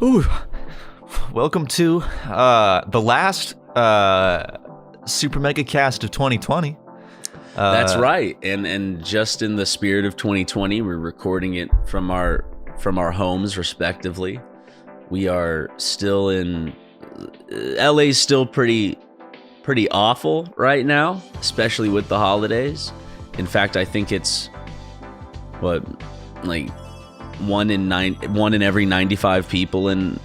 Ooh, welcome to the last SuperMegaCast of 2020. That's right, and just in the spirit of 2020, we're recording it from our homes, respectively. We are still in LA's still pretty awful right now, especially with the holidays. In fact, I think it's like one in every 95 people in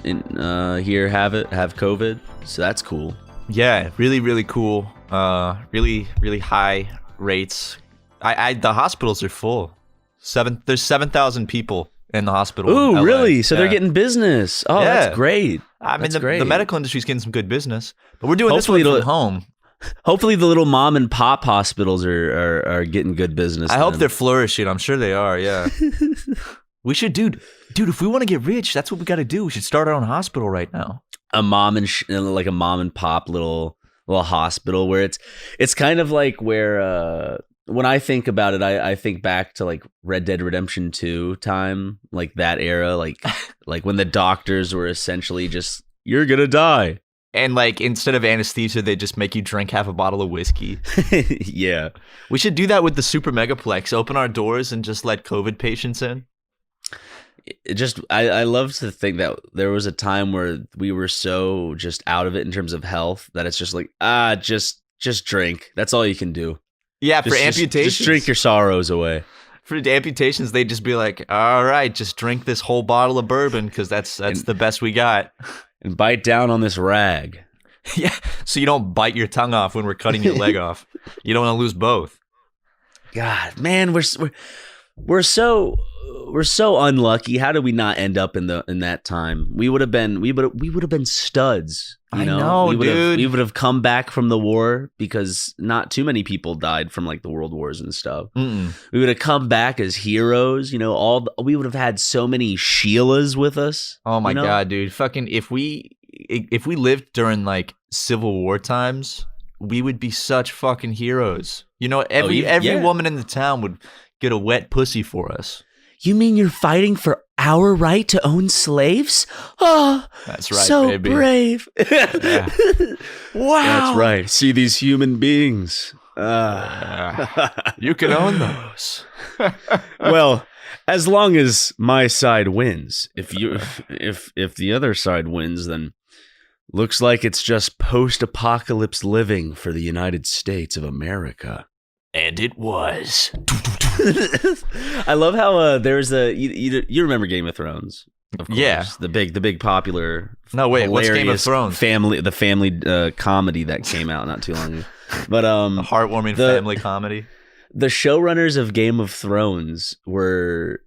here have COVID, so that's cool. Yeah, really cool. Really high rates. The hospitals are full. There's 7,000 people in the hospital. Ooh, in LA. really? So yeah. they're getting business. Oh, yeah. That's great. I mean, the medical industry's getting some good business, but we're doing Hopefully this one from home. Hopefully the little mom and pop hospitals are getting good business. I hope they're flourishing. I'm sure they are, yeah. We should, dude, if we want to get rich, that's what we got to do. We should start our own hospital right now. A mom and like a mom and pop little hospital where it's kind of like where when I think about it, I think back to like Red Dead Redemption 2 time, like that era, like when the doctors were essentially just, you're gonna die. And like instead of anesthesia, they just make you drink half a bottle of whiskey. Yeah. We should do that with the SuperMegaplex. Open our doors and just let COVID patients in. I love to think that there was a time where we were so just out of it in terms of health that it's just like, just drink. That's all you can do. Yeah, for amputations. Just drink your sorrows away. For amputations, they'd just be like, all right, just drink this whole bottle of bourbon because that's the best we got. And bite down on this rag. Yeah, so you don't bite your tongue off when we're cutting your leg off. You don't want to lose both. God, man, we're so unlucky. How did we not end up in that time? We would have been studs. You know? I know, dude. We would have come back from the war because not too many people died from like the world wars and stuff. Mm-mm. We would have come back as heroes. You know, we would have had so many Sheilas with us. Oh my God, dude! Fucking if we lived during like Civil War times, we would be such fucking heroes. You know, every woman in the town would get a wet pussy for us. You mean you're fighting for our right to own slaves? Oh, that's right, so baby. Brave. Yeah. Wow. That's right. See these human beings. You can own those. Well, as long as my side wins. If the other side wins, then looks like it's just post-apocalypse living for the United States of America. And it was. I love how there's you remember Game of Thrones, of course. Yeah, the big popular. No, wait, what's Game of Thrones? The family comedy that came out not too long ago. But a heartwarming family comedy. The showrunners of Game of Thrones were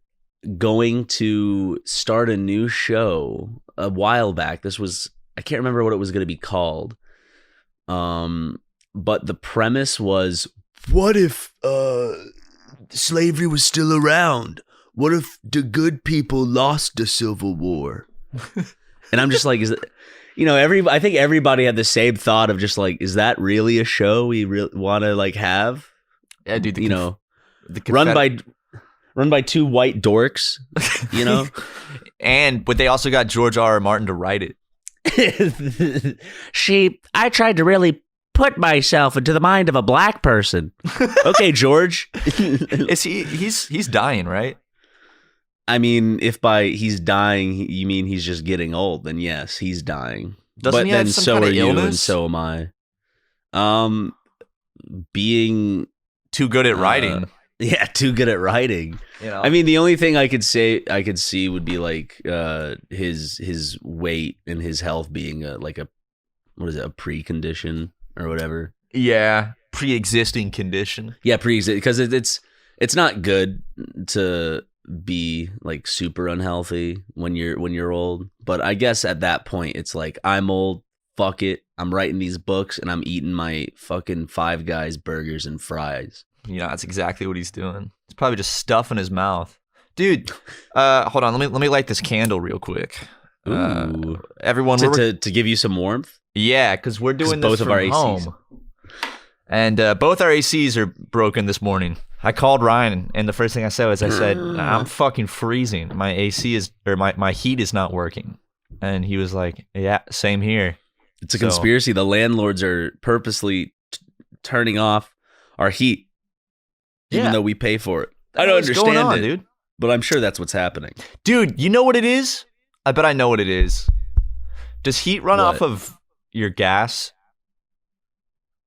going to start a new show a while back. I can't remember what it was going to be called. But the premise was, what if slavery was still around? What if the good people lost the Civil War? And I'm just like, I think everybody had the same thought of just like, is that really a show we want to like have? Yeah, dude. Run by two white dorks, you know? But they also got George R.R. Martin to write it. I tried to really put myself into the mind of a black person. Okay, George. He's dying, right? I mean, if by he's dying you mean he's just getting old, then yes, he's dying. Doesn't he have some kind of illness? You and so am I. Being too good at writing. Yeah, too good at writing. You know? I mean, the only thing I could see would be like his weight and his health being a precondition or whatever. Yeah, pre-existing condition. Yeah, pre-existing, because it's not good to be like super unhealthy when you're old. But I guess at that point it's like, I'm old, fuck it. I'm writing these books and I'm eating my fucking Five Guys burgers and fries. You know, that's exactly what he's doing. He's probably just stuffing his mouth. Dude, hold on, let me light this candle real quick. Ooh. Everyone, to give you some warmth? Yeah, because we're doing this both from of our ACs. home. And both our ACs are broken this morning. I called Ryan, and the first thing I said was, I'm fucking freezing. My AC my heat is not working. And he was like, yeah, same here. It's a conspiracy. The landlords are purposely turning off our heat, even though we pay for it. I don't understand it, dude. But I'm sure that's what's happening. Dude, you know what it is? I bet I know what it is. Does heat run off of your gas?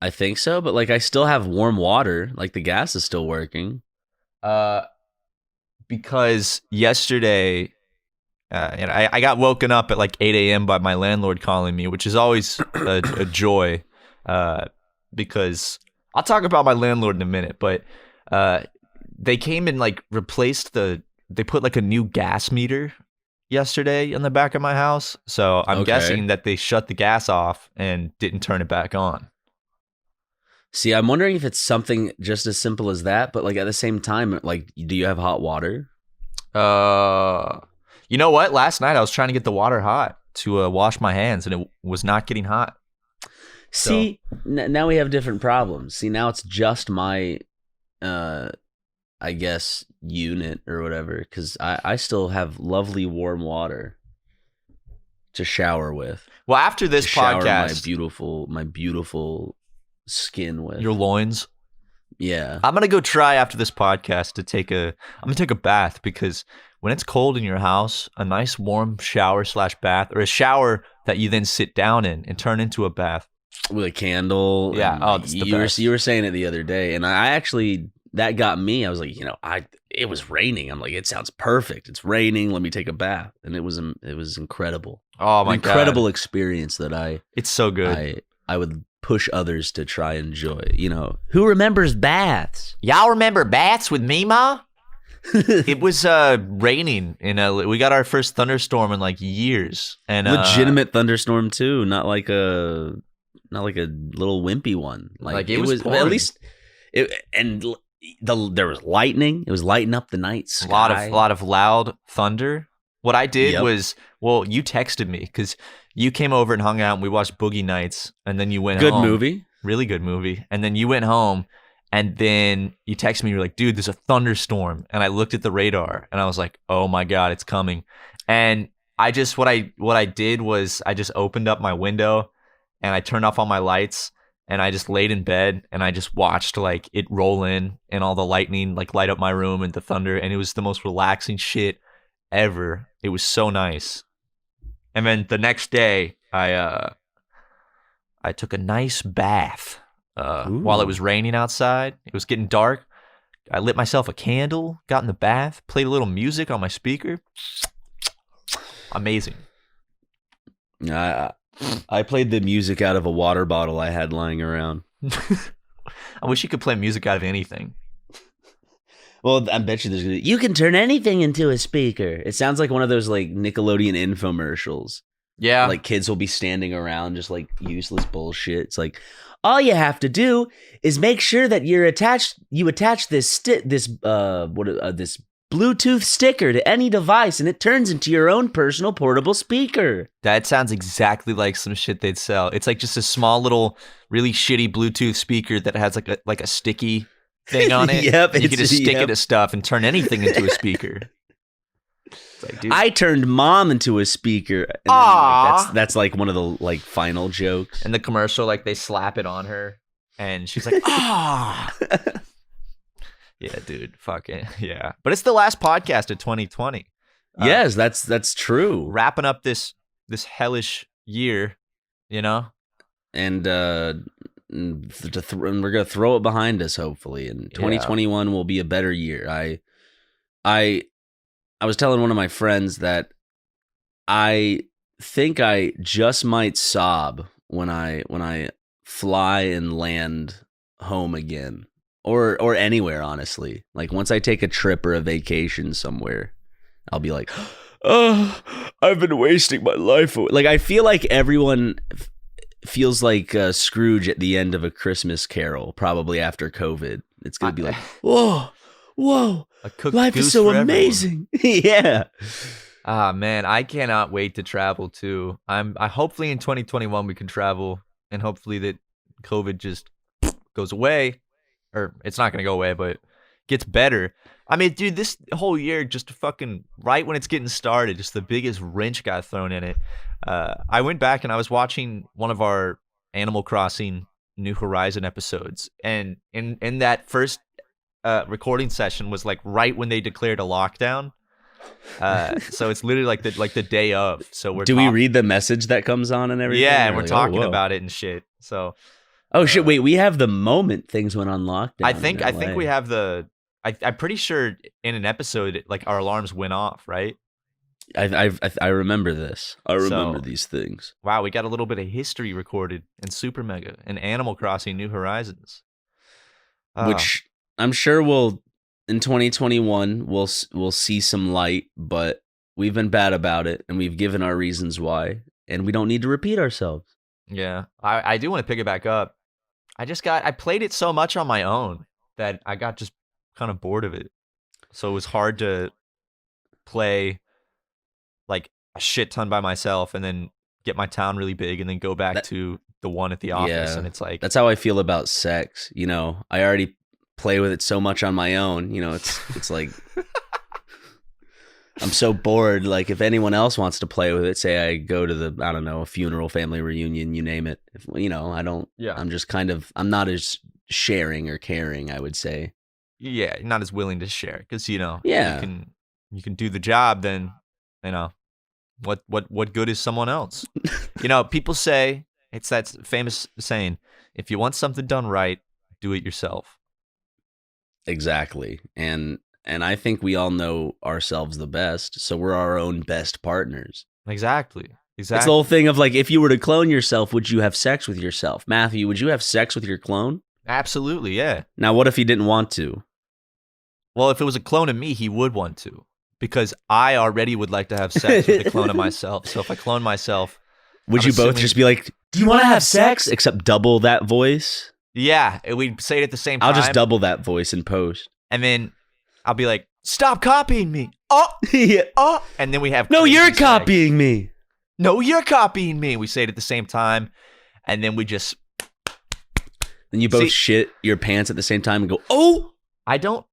I think so, but like I still have warm water. Like the gas is still working. Because yesterday, and I got woken up at like 8 a.m. by my landlord calling me, which is always a joy. Because I'll talk about my landlord in a minute, but they came and like they put like a new gas meter yesterday in the back of my house. So I'm guessing that they shut the gas off and didn't turn it back on. See, I'm wondering if it's something just as simple as that, but like at the same time, like, do you have hot water? You know what? Last night I was trying to get the water hot to wash my hands, and it was not getting hot. See, now we have different problems. See, now it's just my, I guess, unit or whatever, because I still have lovely warm water to shower with. Well, after this podcast, my beautiful skin with your loins. Yeah, I'm gonna go try after this podcast to take a bath, because when it's cold in your house, a nice warm shower / bath, or a shower that you then sit down in and turn into a bath with a candle. Yeah, that's the best. You were saying it the other day, and I actually, that got me. I was like, it was raining. I'm like, it sounds perfect. It's raining. Let me take a bath, and it was incredible. Oh my God, incredible experience that it's so good. I would push others to try and enjoy. Who remembers baths? Y'all remember baths with me, Ma? It was raining we got our first thunderstorm in like years, and legitimate thunderstorm too, not like a little wimpy one. Like it was at least there was lightning. It was lighting up the night sky. A lot of loud thunder. What I did was, you texted me because you came over and hung out, and we watched Boogie Nights, and then you went home. Good movie. Really good movie. And then you went home, and then you texted me, you were like, dude, there's a thunderstorm. And I looked at the radar, and I was like, oh my God, it's coming. And what I did was I just opened up my window, and I turned off all my lights, and I just laid in bed, and I just watched like it roll in, and all the lightning like light up my room, and the thunder, and it was the most relaxing shit ever. It was so nice. And then the next day, I took a nice bath while it was raining outside. It was getting dark. I lit myself a candle, got in the bath, played a little music on my speaker. Amazing. I played the music out of a water bottle I had lying around. I wish you could play music out of anything. Well, I bet you can turn anything into a speaker. It sounds like one of those like Nickelodeon infomercials. Yeah. Like kids will be standing around just like useless bullshit. It's like, all you have to do is make sure that you attach this Bluetooth sticker to any device, and it turns into your own personal portable speaker. That sounds exactly like some shit they'd sell. It's like just a small little really shitty Bluetooth speaker that has like a sticky thing on it. Yep, you can just stick it to stuff and turn anything into a speaker. It's like, dude. I turned mom into a speaker. And then, like, that's like one of the like final jokes. And the commercial, like they slap it on her, and she's like, ah. Yeah, dude, fuck it. Yeah, but it's the last podcast of 2020. Yes, that's true. Wrapping up this hellish year, and we're gonna throw it behind us, hopefully, and 2021 will be a better year. I was telling one of my friends that I think I just might sob when I fly and land home again, or anywhere, honestly. Like once I take a trip or a vacation somewhere, I'll be like, oh, I've been wasting my life away. Like I feel like everyone feels like Scrooge at the end of A Christmas Carol, probably after COVID. It's gonna be like, whoa, life is so amazing. Yeah. Ah, man, I cannot wait to travel too. I hopefully in 2021 we can travel, and hopefully that COVID just goes away, or it's not gonna go away, but gets better. I mean, dude, this whole year, just fucking right when it's getting started, just the biggest wrench got thrown in it. I went back and I was watching one of our Animal Crossing New Horizon episodes, and in that first recording session was like right when they declared a lockdown. So it's literally like the day of. So we read the message that comes on and everything? Yeah, and we're talking about it and shit. So shit, wait, we have the moment things went on lockdown. I think we have the I'm pretty sure in an episode like our alarms went off, right? I remember this. I remember these things. Wow, we got a little bit of history recorded in SuperMega and Animal Crossing New Horizons. Which I'm sure in 2021 we'll see some light, but we've been bad about it and we've given our reasons why, and we don't need to repeat ourselves. Yeah, I do want to pick it back up. I played it so much on my own that I got just kind of bored of it. So it was hard to play like a shit ton by myself and then get my town really big and then go back to the one at the office. And it's like, that's how I feel about sex. You know, I already play with it so much on my own. You know, it's like I'm so bored. Like if anyone else wants to play with it, say I go to a funeral, family reunion, you name it. I don't. Yeah. I'm not as sharing or caring, I would say. Yeah, not as willing to share because you can do the job. Then what good is someone else? People say it's that famous saying: if you want something done right, do it yourself. Exactly, and I think we all know ourselves the best, so we're our own best partners. Exactly. It's the whole thing of like, if you were to clone yourself, would you have sex with yourself? Matthew, would you have sex with your clone? Absolutely, yeah. Now, what if he didn't want to? Well, if it was a clone of me, he would want to, because I already would like to have sex with a clone of myself. So if I clone myself, would you both just be like, do you want to have sex? Except double that voice? Yeah, we'd say it at the same time. I'll just double that voice in post. And then I'll be like, stop copying me. Oh, yeah. Oh. And then we have... No, you're copying me. No, you're copying me. We say it at the same time. And then we just... Then you both shit your pants at the same time and go, oh! I don't...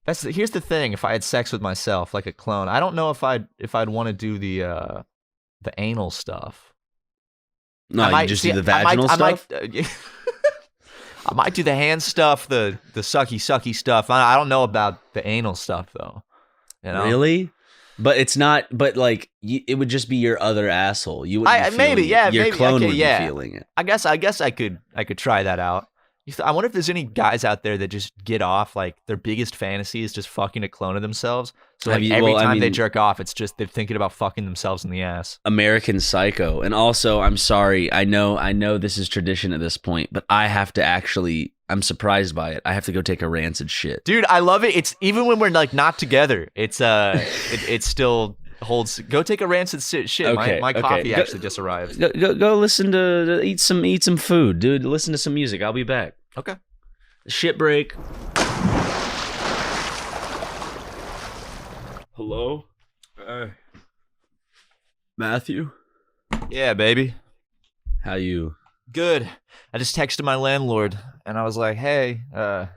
Here's the thing. If I had sex with myself like a clone, I don't know if I'd want to do the anal stuff. No, you just do the vaginal stuff? I might do the hand stuff, the sucky stuff. I don't know about the anal stuff though. Really? But it's not. But like, it would just be your other asshole. You wouldn't. Your clone would be feeling it. I guess I could try that out. I wonder if there's any guys out there that just get off, like their biggest fantasy is just fucking a clone of themselves. So like every time they jerk off, it's just they're thinking about fucking themselves in the ass. American Psycho. And also, I'm sorry, I know this is tradition at this point, but I have to I'm surprised by it. I have to go take a rancid shit. Dude, I love it. It's even when we're like not together, it's it still holds. Go take a rancid shit. Okay, my coffee actually just arrived. Go listen to eat some food, dude. Listen to some music. I'll be back. Okay. Shit break. Hello? Matthew? Yeah, baby. How you? Good. I just texted my landlord and I was like, hey, I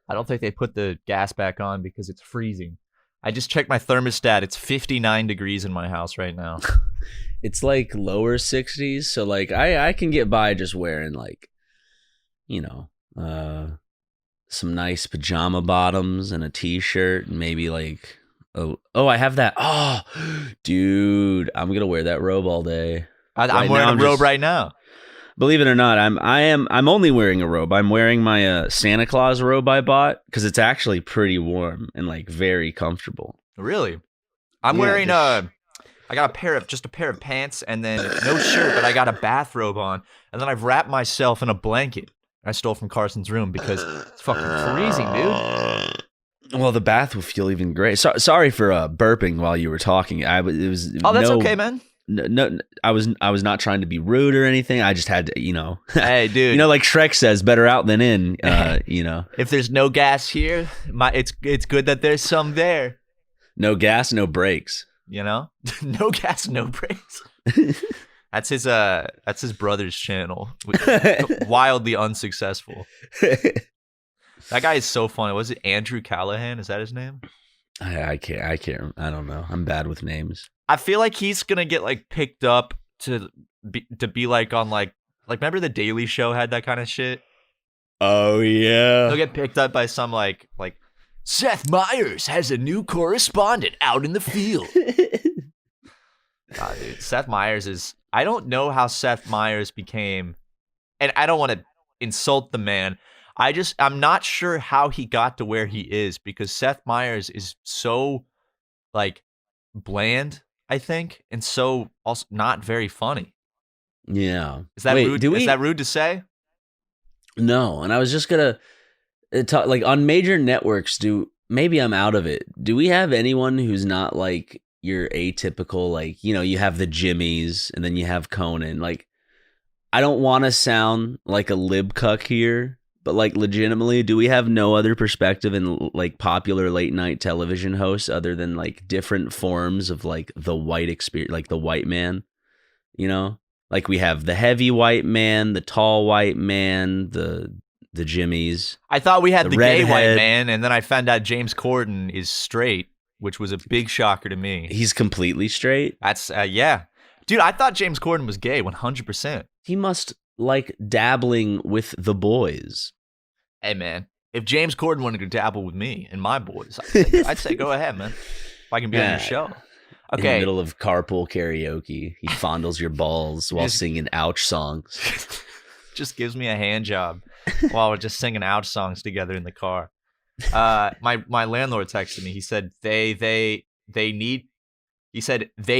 don't think they put the gas back on because it's freezing. I just checked my thermostat. It's 59 degrees in my house right now. It's like lower 60s. So like I can get by just wearing like, some nice pajama bottoms and a t-shirt and maybe like, I have that. Oh, dude, I'm going to wear that robe all day. I'm wearing a robe right now. Believe it or not, I'm only wearing a robe. I'm wearing my Santa Claus robe I bought because it's actually pretty warm and like very comfortable. Really? I'm wearing I got just a pair of pants and then no shirt, but I got a bathrobe on, and then I've wrapped myself in a blanket I stole from Carson's room because it's fucking freezing, dude. Well, the bath would feel even great. Sorry for burping while you were talking. That's okay, man. No, I was not trying to be rude or anything. I just had to, Hey, dude. Like Shrek says, better out than in. If there's no gas here, it's good that there's some there. No gas, no brakes. No gas, no brakes. That's his brother's channel. Wildly unsuccessful. That guy is so funny. Was it Andrew Callahan? Is that his name? I can't. I don't know. I'm bad with names. I feel like he's gonna get like picked up to be like on like remember the Daily Show had that kind of shit. Oh yeah. He'll get picked up by some like Seth Meyers has a new correspondent out in the field. God, dude, Seth Meyers is. I don't know how Seth Meyers became, and I don't want to insult the man. I'm not sure how he got to where he is because Seth Meyers is so like bland, I think, and so also not very funny. Yeah. Is that rude? Is that rude to say? No, and I was just gonna talk like on major networks. Maybe I'm out of it. Do we have anyone who's not like your atypical, like, you know, you have the Jimmys and then you have Conan. Like, I don't want to sound like a lib cuck here, but like legitimately, do we have no other perspective in like popular late night television hosts other than like different forms of like the white experience, like the white man, you know? Like we have the heavy white man, the tall white man, the Jimmys. I thought we had the gay white man, and then I found out James Corden is straight, which was a big shocker to me. He's completely straight? That's, yeah. Dude, I thought James Corden was gay, 100%. He must like dabbling with the boys. Hey, man, if James Corden wanted to dabble with me and my boys, I'd say go ahead, man. If I can be on your show. Okay. In the middle of carpool karaoke, he fondles your balls while singing ouch songs. Just gives me a hand job while we're just singing ouch songs together in the car. My landlord texted me. He said they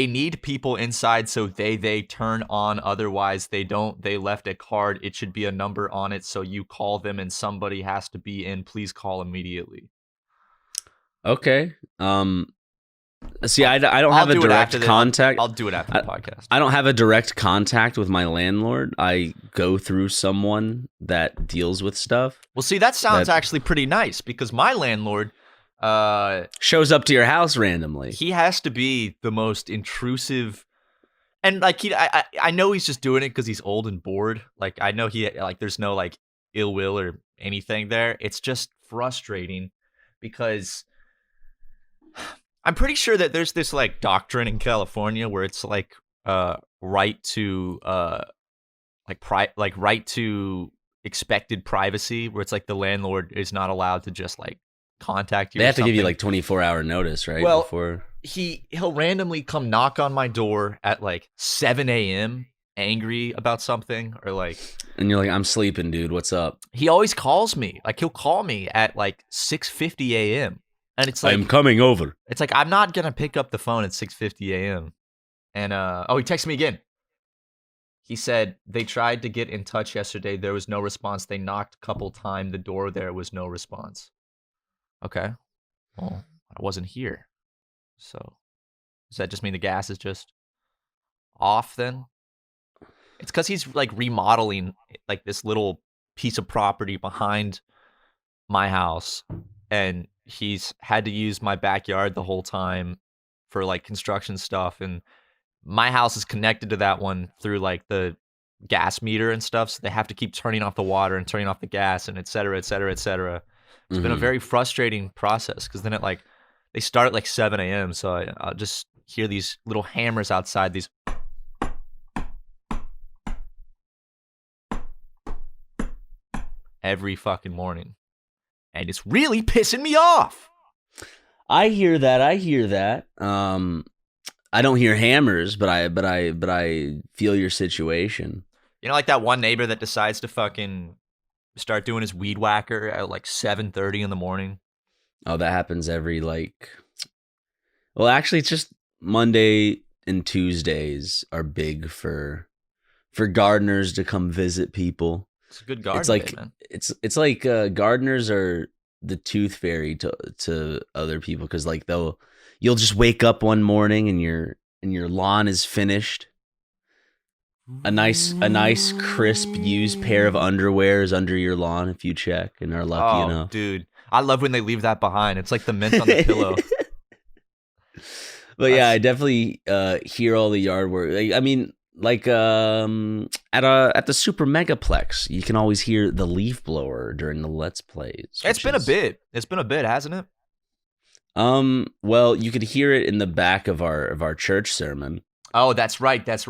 need people inside so they turn on, otherwise they don't. They left a card. It should be a number on it, so you call them and somebody has to be in. Please call immediately. Okay. See, I don't have a direct contact. I'll do it after the podcast. I don't have a direct contact with my landlord. I go through someone that deals with stuff. Well, see, that sounds actually pretty nice because my landlord shows up to your house randomly. He has to be the most intrusive, and like I know he's just doing it because he's old and bored. Like I know there's no like ill will or anything there. It's just frustrating because I'm pretty sure that there's this like doctrine in California where it's like right to right to expected privacy, where it's like the landlord is not allowed to just like contact you. They have to give you like 24-hour notice, right? Well, before he'll randomly come knock on my door at like 7 a.m. angry about something, or like, and you're like, I'm sleeping, dude. What's up? He always calls me. Like he'll call me at like 6:50 a.m. And it's like, I'm coming over. It's like, I'm not going to pick up the phone at 6:50 a.m. And, he texted me again. He said they tried to get in touch yesterday. There was no response. They knocked a couple times. The door there was no response. Okay. Well, I wasn't here. So does that just mean the gas is just off then? It's because he's like remodeling like this little piece of property behind my house. And he's had to use my backyard the whole time for like construction stuff, and my house is connected to that one through like the gas meter and stuff, so they have to keep turning off the water and turning off the gas and et cetera, et cetera, et cetera. It's been a very frustrating process because then they start at like 7 a.m. so I'll just hear these little hammers outside, these every fucking morning. And it's really pissing me off. I hear that. I don't hear hammers, but I feel your situation. You know, like that one neighbor that decides to fucking start doing his weed whacker at like 7:30 in the morning. Oh, that happens every like. Well, actually, it's just Monday and Tuesdays are big for gardeners to come visit people. It's a good garden. It's like day, man. It's like gardeners are the tooth fairy to other people, because like you'll just wake up one morning and your lawn is finished. A nice crisp used pair of underwear is under your lawn if you check and are lucky enough. Dude, I love when they leave that behind. It's like the mint on the pillow. But yeah, I definitely hear all the yard work. Like, I mean, like at the SuperMegaplex, you can always hear the leaf blower during the Let's Plays. It's been a bit. It's been a bit, hasn't it? Well, you could hear it in the back of our church sermon. Oh, that's right. That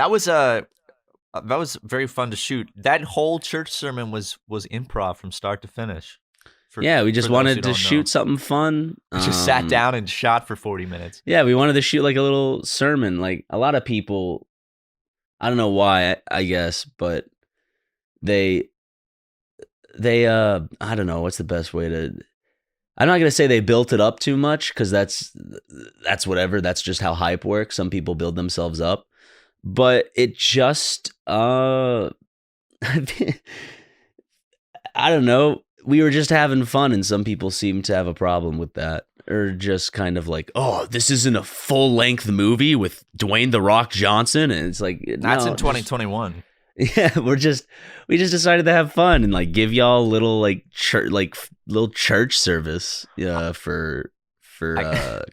was very fun to shoot. That whole church sermon was improv from start to finish. We just wanted to shoot something fun. We just sat down and shot for 40 minutes. Yeah, we wanted to shoot like a little sermon. Like a lot of people, I don't know why, I guess, but they I don't know what's the best way to. I'm not gonna say they built it up too much because that's whatever. That's just how hype works. Some people build themselves up, but it just I don't know. We were just having fun, and some people seem to have a problem with that, or just kind of like, oh, this isn't a full length movie with Dwayne "The Rock" Johnson, and it's like that's in 2021. Yeah, we just decided to have fun and like give y'all a little little church service for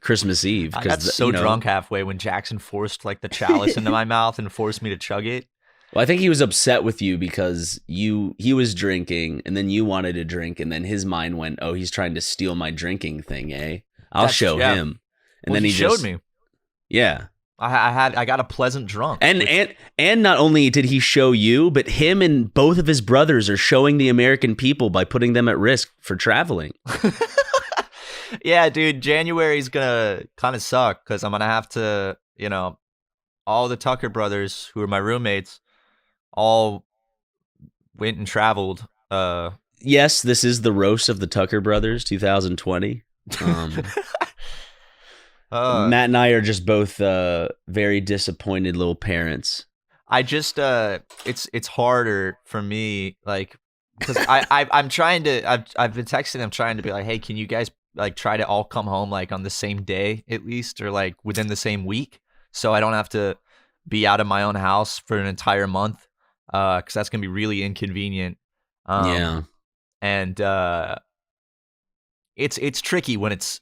Christmas Eve. I got so drunk halfway when Jackson forced like the chalice into my mouth and forced me to chug it. Well, I think he was upset with you because he was drinking and then you wanted to drink and then his mind went, oh, he's trying to steal my drinking thing, eh? I'll show him. And then he showed me. Yeah. I got a pleasant drunk. And not only did he show you, but him and both of his brothers are showing the American people by putting them at risk for traveling. Yeah, dude, January's gonna kind of suck because I'm gonna have to, all the Tucker brothers who are my roommates all went and traveled. Yes, this is the roast of the Tucker brothers 2020. Matt and I are just both very disappointed little parents. I just it's harder for me, like, because I'm trying to I've been texting them trying to be like, hey, can you guys like try to all come home like on the same day at least, or like within the same week, so I don't have to be out of my own house for an entire month, because that's gonna be really inconvenient. Yeah, and it's tricky when it's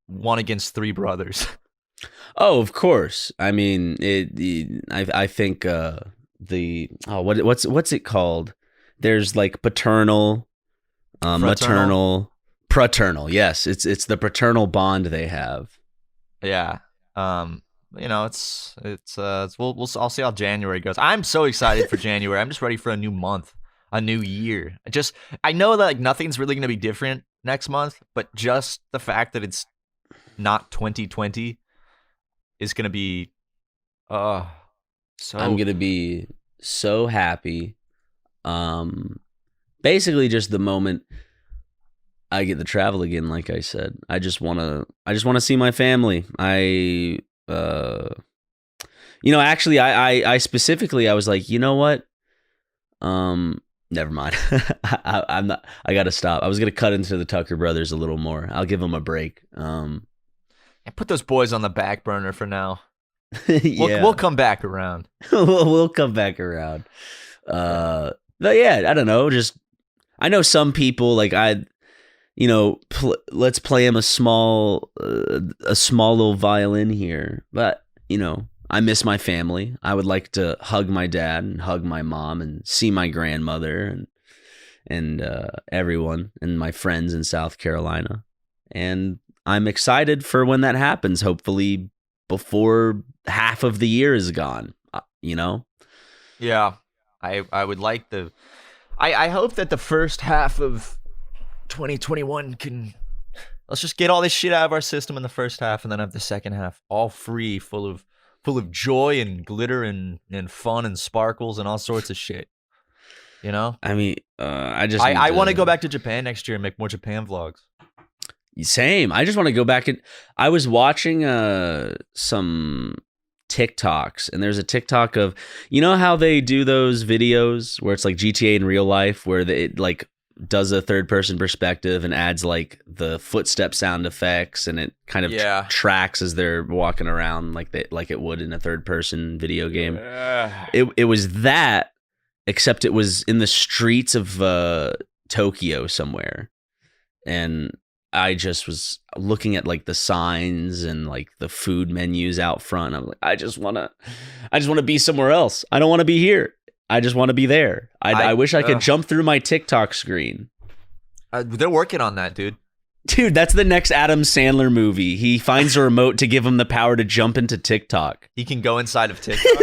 one against three brothers. Oh, of course. I mean, I think what's it called? There's like paternal, maternal, paternal. Yes, it's the paternal bond they have. Yeah. I'll see how January goes. I'm so excited for January. I'm just ready for a new month, a new year. I know that like nothing's really going to be different next month, but just the fact that it's not 2020 is going to be I'm going to be so happy. Basically just the moment I get to travel again, like I said. I just want to see my family. Actually I specifically I was like, you know what? Never mind. I got to stop. I was going to cut into the Tucker brothers a little more. I'll give them a break. And put those boys on the back burner for now. Yeah. We'll come back around. We'll come back around. But yeah, I don't know. Just, I know some people like let's play him a small little violin here. But, I miss my family. I would like to hug my dad and hug my mom and see my grandmother and everyone and my friends in South Carolina. And I'm excited for when that happens, hopefully before half of the year is gone, Yeah, I would like I hope that the first half of 2021 let's just get all this shit out of our system in the first half and then have the second half all free, full of joy and glitter and fun and sparkles and all sorts of shit. I mean, I want to go back to Japan next year and make more Japan vlogs. Same. I just want to go back and I was watching some TikToks, and there's a TikTok of, how they do those videos where it's like GTA in real life, where it like does a third person perspective and adds like the footstep sound effects, and it kind of tracks as they're walking around like it would in a third person video game. It was that, except it was in the streets of Tokyo somewhere, and I just was looking at like the signs and like the food menus out front. I'm like, I just want to be somewhere else. I don't want to be here. I just want to be there. I wish I could jump through my TikTok screen. They're working on that, dude. Dude, that's the next Adam Sandler movie. He finds a remote to give him the power to jump into TikTok. He can go inside of TikTok.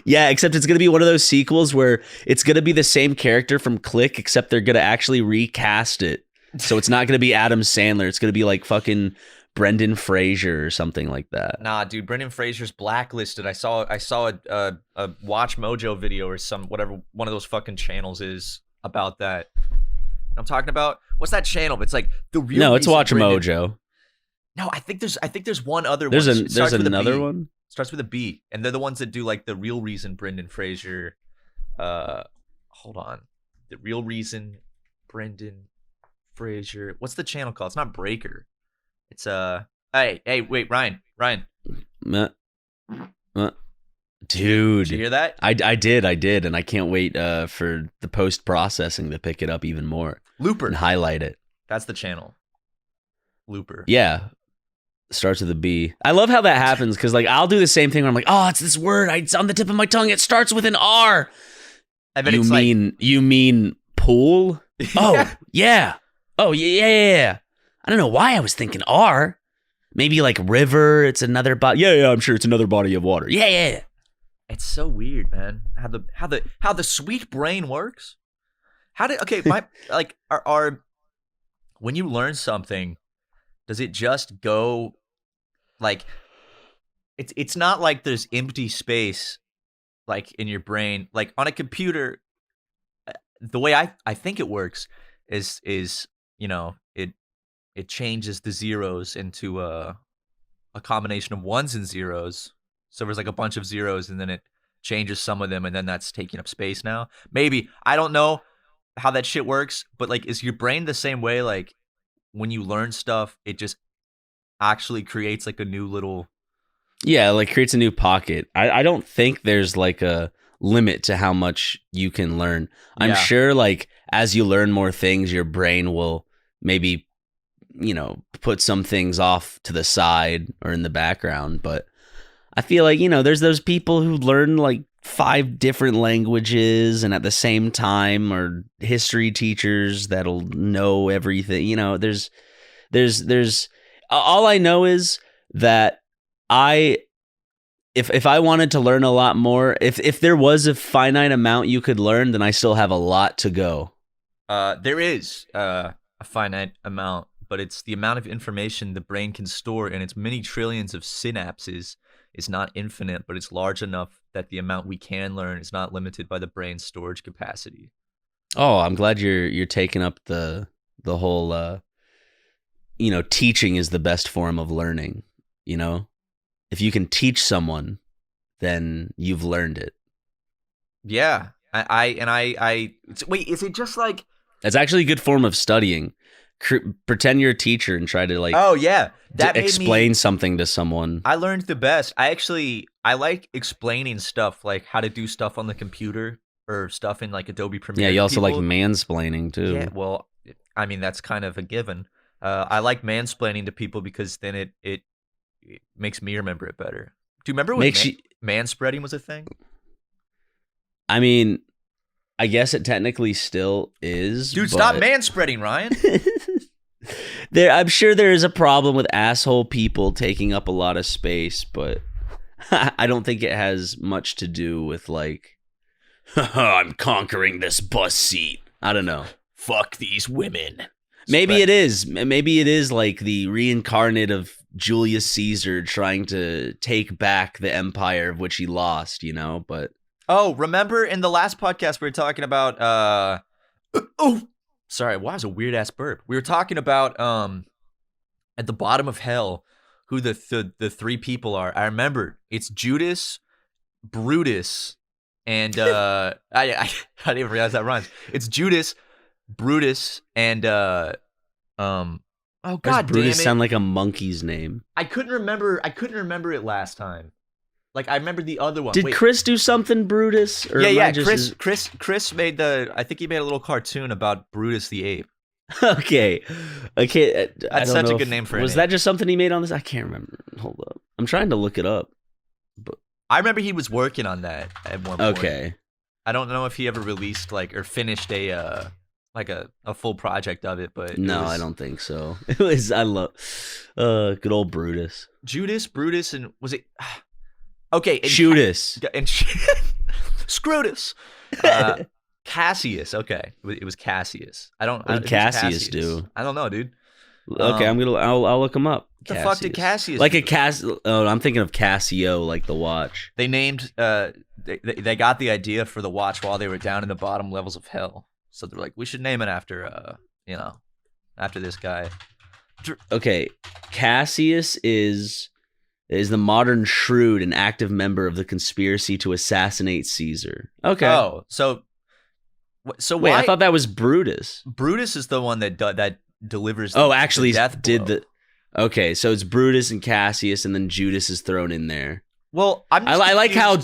Yeah, except it's going to be one of those sequels where it's going to be the same character from Click, except they're going to actually recast it. So it's not going to be Adam Sandler. It's going to be like fucking Brendan Fraser or something like that. Nah, dude, Brendan Fraser's blacklisted. I saw a Watch Mojo video or whatever one of those fucking channels is about that. I'm talking about, what's that channel? It's like the real. No, it's Watch Mojo. No, I think there's one other one. There's another one. Starts with a B, and they're the ones that do like the real reason Brendan Fraser. Hold on, the real reason Brendan Fraser. What's the channel called? It's not Breaker. It's Hey, wait, Ryan. Dude, did you hear that? I did, and I can't wait for the post processing to pick it up even more. Looper and highlight it. That's the channel. Looper. Yeah, starts with a B. I love how that happens because like I'll do the same thing where I'm like, oh, it's this word. It's on the tip of my tongue. It starts with an R. I bet you mean pool? Oh yeah. Oh yeah. I don't know why I was thinking R. Maybe like river. It's another body. Yeah. I'm sure it's another body of water. Yeah. It's so weird, man. How the sweet brain works. When you learn something, does it just go like it's not like there's empty space like in your brain. Like on a computer, the way I think it works is it changes the zeros into a combination of ones and zeros. So there's like a bunch of zeros and then it changes some of them and then that's taking up space now. Maybe. I don't know how that shit works, but like is your brain the same way? Like when you learn stuff, it just actually creates like a new little... Yeah, like creates a new pocket. I don't think there's like a limit to how much you can learn. I'm sure like as you learn more things, your brain will maybe, put some things off to the side or in the background, but I feel like, there's those people who learn like 5 different languages and at the same time are history teachers that'll know everything. There's all I know is that if I wanted to learn a lot more, if there was a finite amount you could learn, then I still have a lot to go. There is a finite amount, but it's the amount of information the brain can store in its many trillions of synapses is not infinite, but it's large enough that the amount we can learn is not limited by the brain's storage capacity. Oh, I'm glad you're taking up the whole teaching is the best form of learning, If you can teach someone, then you've learned it. Yeah. Wait, is it just like... That's actually a good form of studying. Pretend you're a teacher and try to like... Oh, yeah. That explain something to someone. I learned the best. I like explaining stuff, like how to do stuff on the computer or stuff in like Adobe Premiere. Yeah, you also like mansplaining too. Yeah, well, I mean, that's kind of a given. I like mansplaining to people because then it makes me remember it better. Do you remember when manspreading was a thing? I mean, I guess it technically still is. Dude, stop manspreading, Ryan. I'm sure there is a problem with asshole people taking up a lot of space, but I don't think it has much to do with like, I'm conquering this bus seat. I don't know. Fuck these women. Maybe it is. Maybe it is like the reincarnate of Julius Caesar trying to take back the empire of which he lost, but... Oh, remember in the last podcast we were talking about... Sorry, wow, that was a weird-ass burp. We were talking about at the bottom of hell who the 3 people are. I remember. It's Judas, Brutus, and... I didn't even realize that rhymes. It's Judas... Brutus and oh god damn it. Brutus sound like a monkey's name. I couldn't remember it last time. Like I remember the other one. Did Chris do something Brutus? Or yeah. Chris made I think he made a little cartoon about Brutus the ape. Okay. That's such a good name for it. Was that just something he made on this? I can't remember. Hold up. I'm trying to look it up. But I remember he was working on that at one point. Okay. I don't know if he ever released or finished a full project of it, but no, I don't think so. It was I love good old Brutus. Brutus, and was it okay? Shootus and Scrotus. Cassius. Okay, it was Cassius. What did Cassius do? I don't know, dude. Okay, I'll look him up. What the fuck did Cassius like do? I'm thinking of Casio, like the watch. They named they got the idea for the watch while they were down in the bottom levels of hell. So they're like, we should name it after after this guy. Okay, Cassius is the modern shrewd and active member of the conspiracy to assassinate Caesar. Okay. Oh, so wait, I thought that was Brutus. Brutus is the one that delivers. Actually, the death blow. Okay, so it's Brutus and Cassius, and then Judas is thrown in there. Well, I like how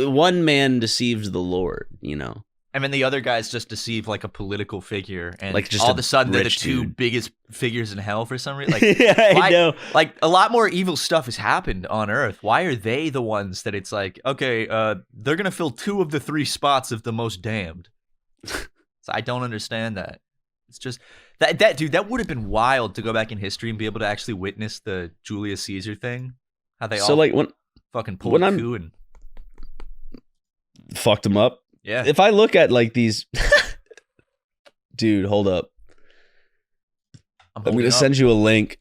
one man deceived the Lord, And then the other guys just deceive like a political figure, and like just all of a sudden they're the two dude. biggest figures in hell for some reason. Like, I know. Like a lot more evil stuff has happened on Earth. Why are they the ones that it's like, okay, they're gonna fill 2 of the 3 spots of the most damned? So I don't understand that. It's just that dude. That would have been wild to go back in history and be able to actually witness the Julius Caesar thing. How they fucking pulled a coup and fucked him up. Yeah. If I look at like these, dude, hold up. I'm gonna send you a link.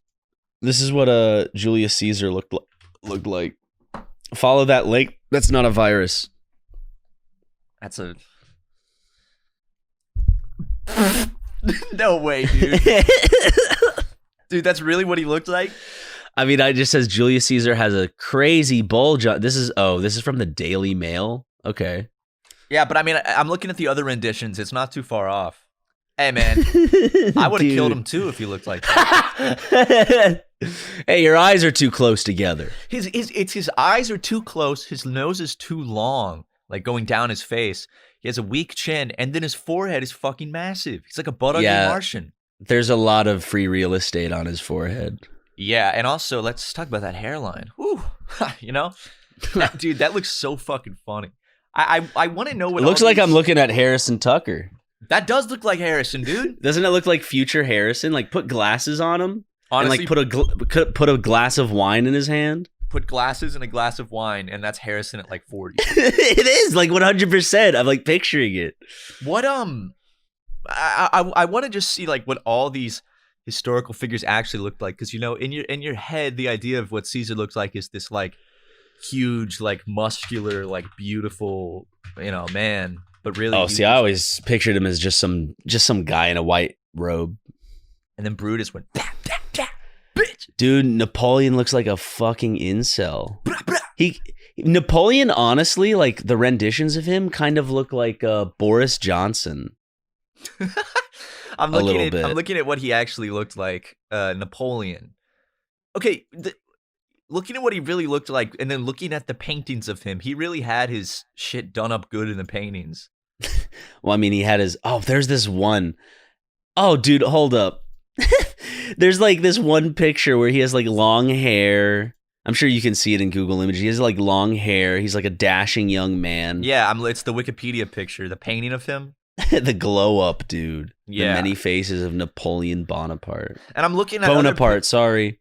This is what Julius Caesar looked like. Follow that link. That's not a virus. That's a. No way, dude. Dude, that's really what he looked like? I mean, it just says Julius Caesar has a crazy bulge. This is from the Daily Mail. Okay. Yeah, but I mean, I'm looking at the other renditions. It's not too far off. Hey, man, I would have killed him too if he looked like that. Hey, your eyes are too close together. His eyes are too close. His nose is too long, like going down his face. He has a weak chin, and then his forehead is fucking massive. He's like a butt-ugly Martian. There's a lot of free real estate on his forehead. Yeah, and also, let's talk about that hairline. Whew. Dude, that looks so fucking funny. I want to know what it looks like. I'm looking at Harrison Tucker. That does look like Harrison, dude. Doesn't it look like future Harrison? Like, put glasses on him. Honestly, and put a glass of wine in his hand. Put glasses and a glass of wine, and that's Harrison at like 40. It is like 100%. I'm like picturing it. What I want to just see like what all these historical figures actually looked like, because in your head the idea of what Caesar looks like is this like huge, like muscular, like beautiful, man. But really, I always pictured him as just some guy in a white robe. And then Brutus went, bah, bah, bah, bitch. Dude, Napoleon looks like a fucking incel. Napoleon, honestly, like the renditions of him kind of look like Boris Johnson. I'm looking at what he actually looked like, Napoleon. Okay, looking at what he really looked like, and then looking at the paintings of him, he really had his shit done up good in the paintings. Well, I mean, he had his. Oh, there's this one. Oh, dude, hold up. There's like this one picture where he has like long hair. I'm sure you can see it in Google Images. He has like long hair. He's like a dashing young man. Yeah, it's the Wikipedia picture, the painting of him. The glow up, dude. Yeah. The many faces of Napoleon Bonaparte. And I'm looking at Bonaparte, sorry.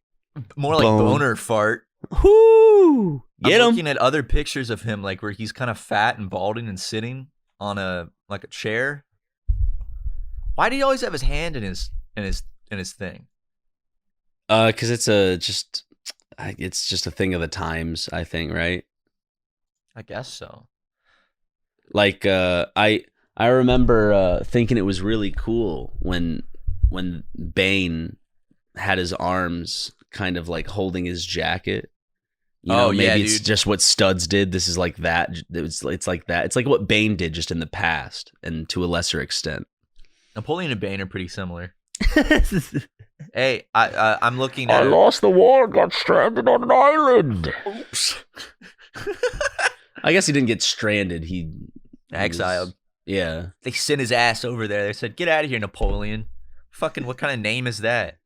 More like boner fart. Whoo! I'm looking at other pictures of him, like where he's kind of fat and balding and sitting on a chair. Why do he always have his hand in his thing? Because it's just a thing of the times, I think, right? I guess so. Like I remember thinking it was really cool when Bane had his arms kind of like holding his jacket. Maybe it's just what Studs did. This is like that. It's like that. It's like what Bane did, just in the past, and to a lesser extent. Napoleon and Bane are pretty similar. Hey, I'm looking at. I lost the war and got stranded on an island. Oops. I guess he didn't get stranded. He exiled. Yeah. They sent his ass over there. They said, "Get out of here, Napoleon. Fucking what kind of name is that?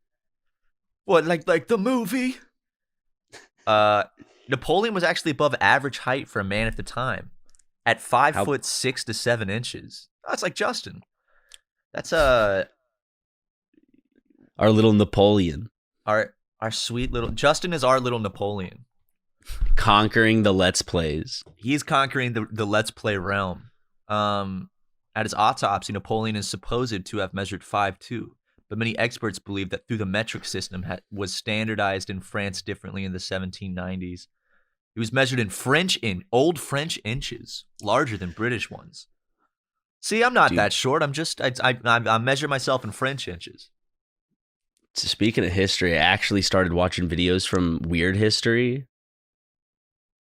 What, like the movie? Napoleon was actually above average height for a man at the time, at 5'6" to 7 inches. That's like Justin. That's our little Napoleon. Our sweet little Justin is our little Napoleon, conquering the Let's Plays. He's conquering the Let's Play realm. At his autopsy, Napoleon is supposed to have measured 5'2", but many experts believe that through the metric system was standardized in France differently in the 1790s. He was measured in old French inches, larger than British ones. See, I'm not that short. I measure myself in French inches. Speaking of history, I actually started watching videos from Weird History.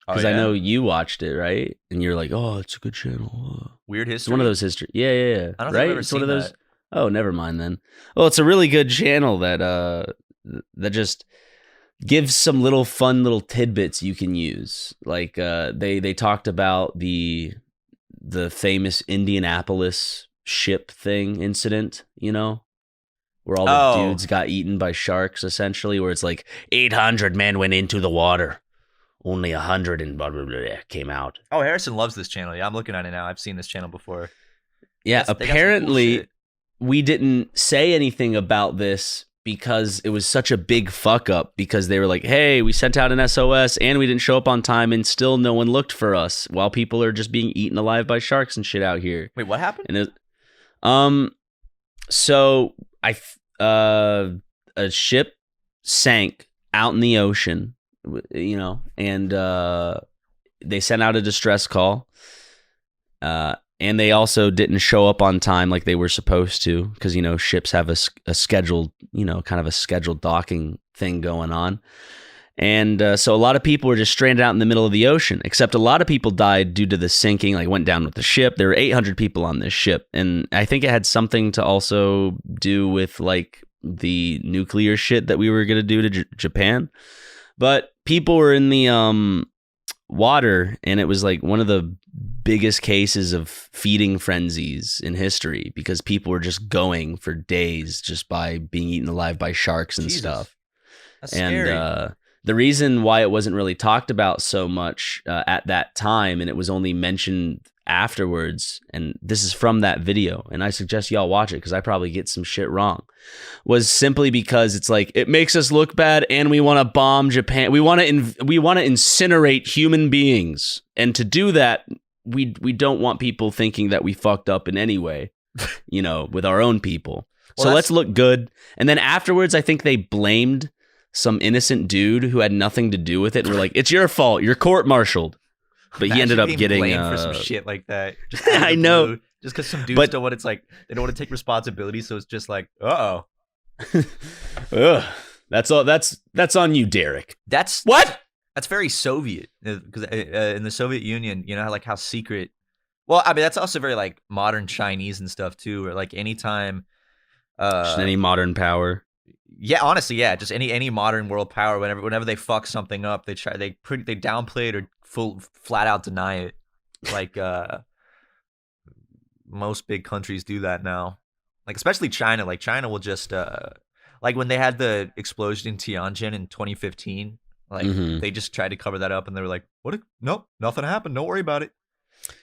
Because I know you watched it, right? And you're like, oh, it's a good channel. Weird History? It's one of those history. Yeah. I don't think I've ever seen one of those. That. Oh, never mind then. Well, it's a really good channel that just gives some fun little tidbits you can use. Like they talked about the famous Indianapolis ship incident, where all the dudes got eaten by sharks, essentially, where it's like 800 men went into the water. Only 100 and blah, blah, blah, came out. Oh, Harrison loves this channel. Yeah, I'm looking at it now. I've seen this channel before. Yeah, apparently we didn't say anything about this because it was such a big fuck up, because they were like, hey, we sent out an SOS and we didn't show up on time and still no one looked for us while people are just being eaten alive by sharks and shit out here. Wait, what happened? And so a ship sank out in the ocean. And they sent out a distress call, and they also didn't show up on time like they were supposed to, because ships have a scheduled, kind of a scheduled docking thing going on, and so a lot of people were just stranded out in the middle of the ocean. Except a lot of people died due to the sinking, like went down with the ship. There were 800 people on this ship, and I think it had something to also do with like the nuclear shit that we were gonna do to Japan. But people were in the water, and it was like one of the biggest cases of feeding frenzies in history, because people were just going for days just by being eaten alive by sharks and stuff. That's scary. And the reason why it wasn't really talked about so much at that time, and it was only mentioned afterwards, and this is from that video, and I suggest y'all watch it because I probably get some shit wrong, was simply because it's like, it makes us look bad and we want to bomb Japan. We want to incinerate human beings, and to do that, we don't want people thinking that we fucked up in any way, with our own people. Well, so let's look good. And then afterwards, I think they blamed some innocent dude who had nothing to do with it, and were like, it's your fault, you're court-martialed. But he ended up getting blamed for some shit like that. Just I know. Just because some dudes don't want they don't want to take responsibility, so it's just like, that's all. That's on you, Derek. That's very Soviet, because in the Soviet Union, how secret. Well, I mean, that's also very like modern Chinese and stuff too, or like anytime, just any modern power. Yeah, honestly, yeah, just any modern world power. Whenever they fuck something up, they downplay it or flat out deny it. Like most big countries do that now. Like especially China. Like China will just like when they had the explosion in Tianjin in 2015. Like they just tried to cover that up, and they were like, "What? Nope, nothing happened. Don't worry about it."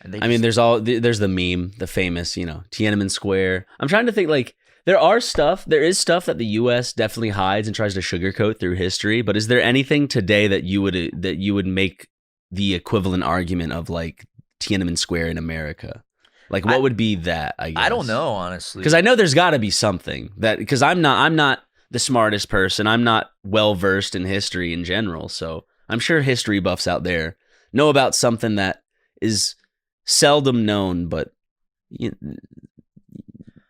And there's the meme, the famous, Tiananmen Square. I'm trying to think like. There is stuff that the U.S. definitely hides and tries to sugarcoat through history, but is there anything today that you would make the equivalent argument of like Tiananmen Square in America? Like what would be that, I guess? I don't know, honestly. Because I know there's got to be something that, because I'm not the smartest person. I'm not well versed in history in general, so I'm sure history buffs out there know about something that is seldom known, but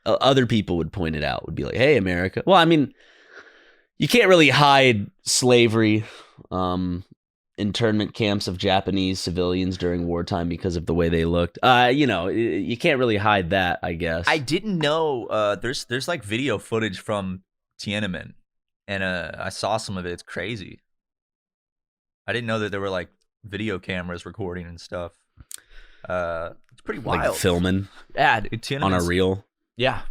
other people would point it out, would be like, hey, America. Well, I mean, you can't really hide slavery, internment camps of Japanese civilians during wartime because of the way they looked. You can't really hide that, I guess. I didn't know there's like video footage from Tiananmen, and I saw some of it. It's crazy. I didn't know that there were like video cameras recording and stuff. It's pretty wild. Like filming on a reel. Yeah.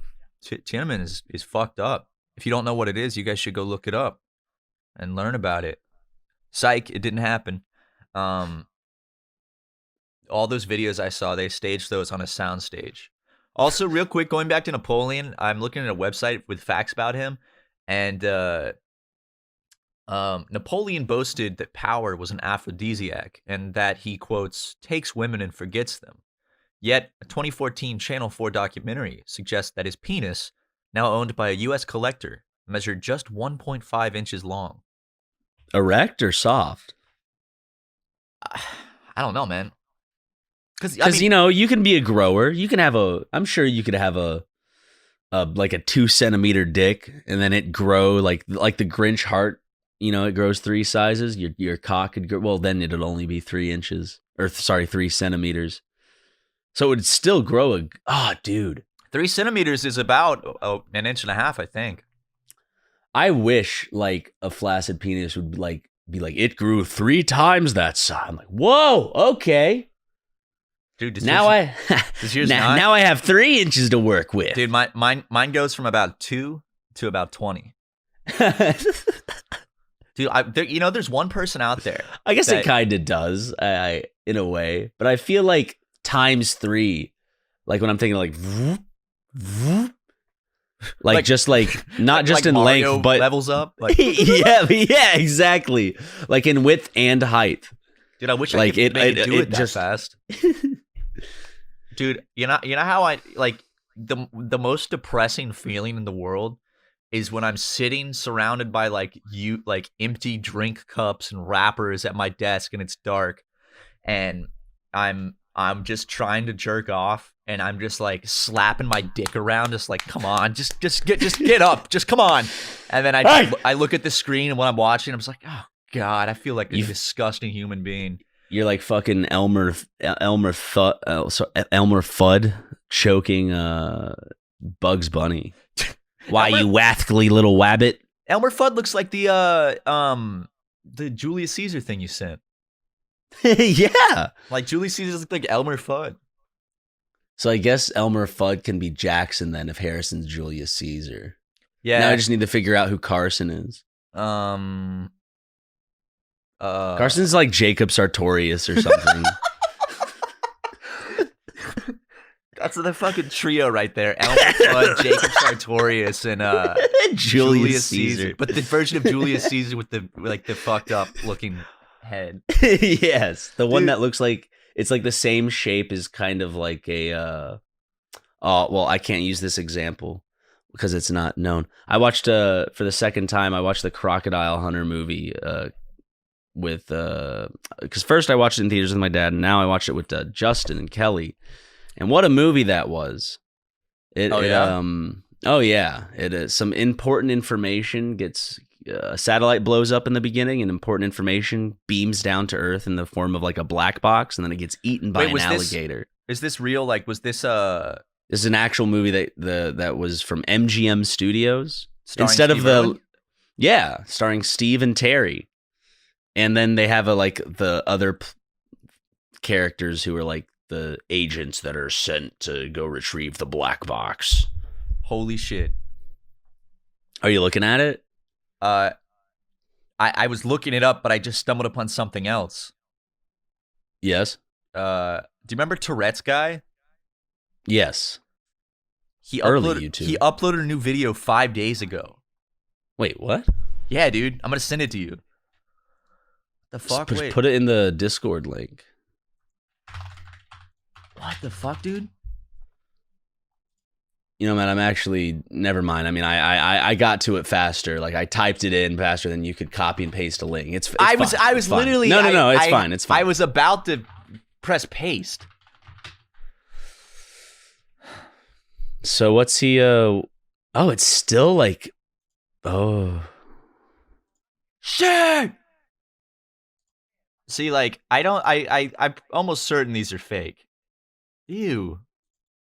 Tiananmen is fucked up. If you don't know what it is, you guys should go look it up and learn about it. Psych, it didn't happen. All those videos I saw, they staged those on a sound stage. Also, real quick, going back to Napoleon, I'm looking at a website with facts about him, and Napoleon boasted that power was an aphrodisiac and that he, quotes, takes women and forgets them. Yet, a 2014 Channel 4 documentary suggests that his penis, now owned by a U.S. collector, measured just 1.5 inches long. Erect or soft? I don't know, man. Because, you know, you can be a grower. You can have I'm sure you could have a 2 centimeter dick, and then it grow like the Grinch heart. You know, it grows 3 sizes. Your cock could grow. Well, then it'd only be 3 centimeters. So it would still grow dude. 3 centimeters is about an inch and a half, I think. I wish like a flaccid penis would be like it grew 3 times that size. I'm like, whoa, okay. Dude, now I have 3 inches to work with. Dude, mine goes from about 2 to about 20. Dude, there's one person out there. I guess it kind of does, in a way, but I feel like times 3, like when I'm thinking like, just like not just in Mario length, but levels up. Like, yeah, exactly. Like in width and height. Dude, I wish I could make it do it that fast. Dude, you know how I like the most depressing feeling in the world is when I'm sitting surrounded by like empty drink cups and wrappers at my desk and it's dark and I'm just trying to jerk off and I'm just like slapping my dick around, just like, come on, just get up, just come on. And then I look at the screen and what I'm watching, I'm just like, oh God, I feel like a disgusting human being. You're like fucking Elmer Fudd choking Bugs Bunny. Why, you wathly little wabbit? Elmer Fudd looks like the Julius Caesar thing you sent. Yeah. Like Julius Caesar looks like Elmer Fudd. So I guess Elmer Fudd can be Jackson then if Harrison's Julius Caesar. Yeah. Now I just need to figure out who Carson is. Carson's like Jacob Sartorius or something. That's the fucking trio right there. Elmer Fudd, Jacob Sartorius, and Julius Caesar. But the version of Julius Caesar with the fucked up looking head. Yes, the one that looks like it's like the same shape as kind of like a. Well, I can't use this example because it's not known. I watched for the second time. I watched the Crocodile Hunter movie. With because first I watched it in theaters with my dad, and now I watched it with Justin and Kelly, and what a movie that was! It is some important information gets a satellite blows up in the beginning, and important information beams down to Earth in the form of like a black box, and then it gets eaten by an alligator. Is this real? Like, was this This is an actual movie that was from MGM Studios starring instead Steve of Irwin? Starring Steve and Terry. And then they have the other characters who are like the agents that are sent to go retrieve the black box. Holy shit. Are you looking at it? I was looking it up, but I just stumbled upon something else. Yes. Do you remember Tourette's guy? Yes. He uploaded a new video 5 days ago. Wait, what? Yeah, dude. I'm going to send it to you. The fuck? Just put it in the Discord link. What the fuck, dude? You know, man, I'm actually never mind. I mean, I got to it faster. Like I typed it in faster than you could copy and paste a link. It's I was literally no. It's fine. It's fine. I was about to press paste. So what's he? Oh, it's still like, oh shit. See, like, I'm almost certain these are fake. Ew.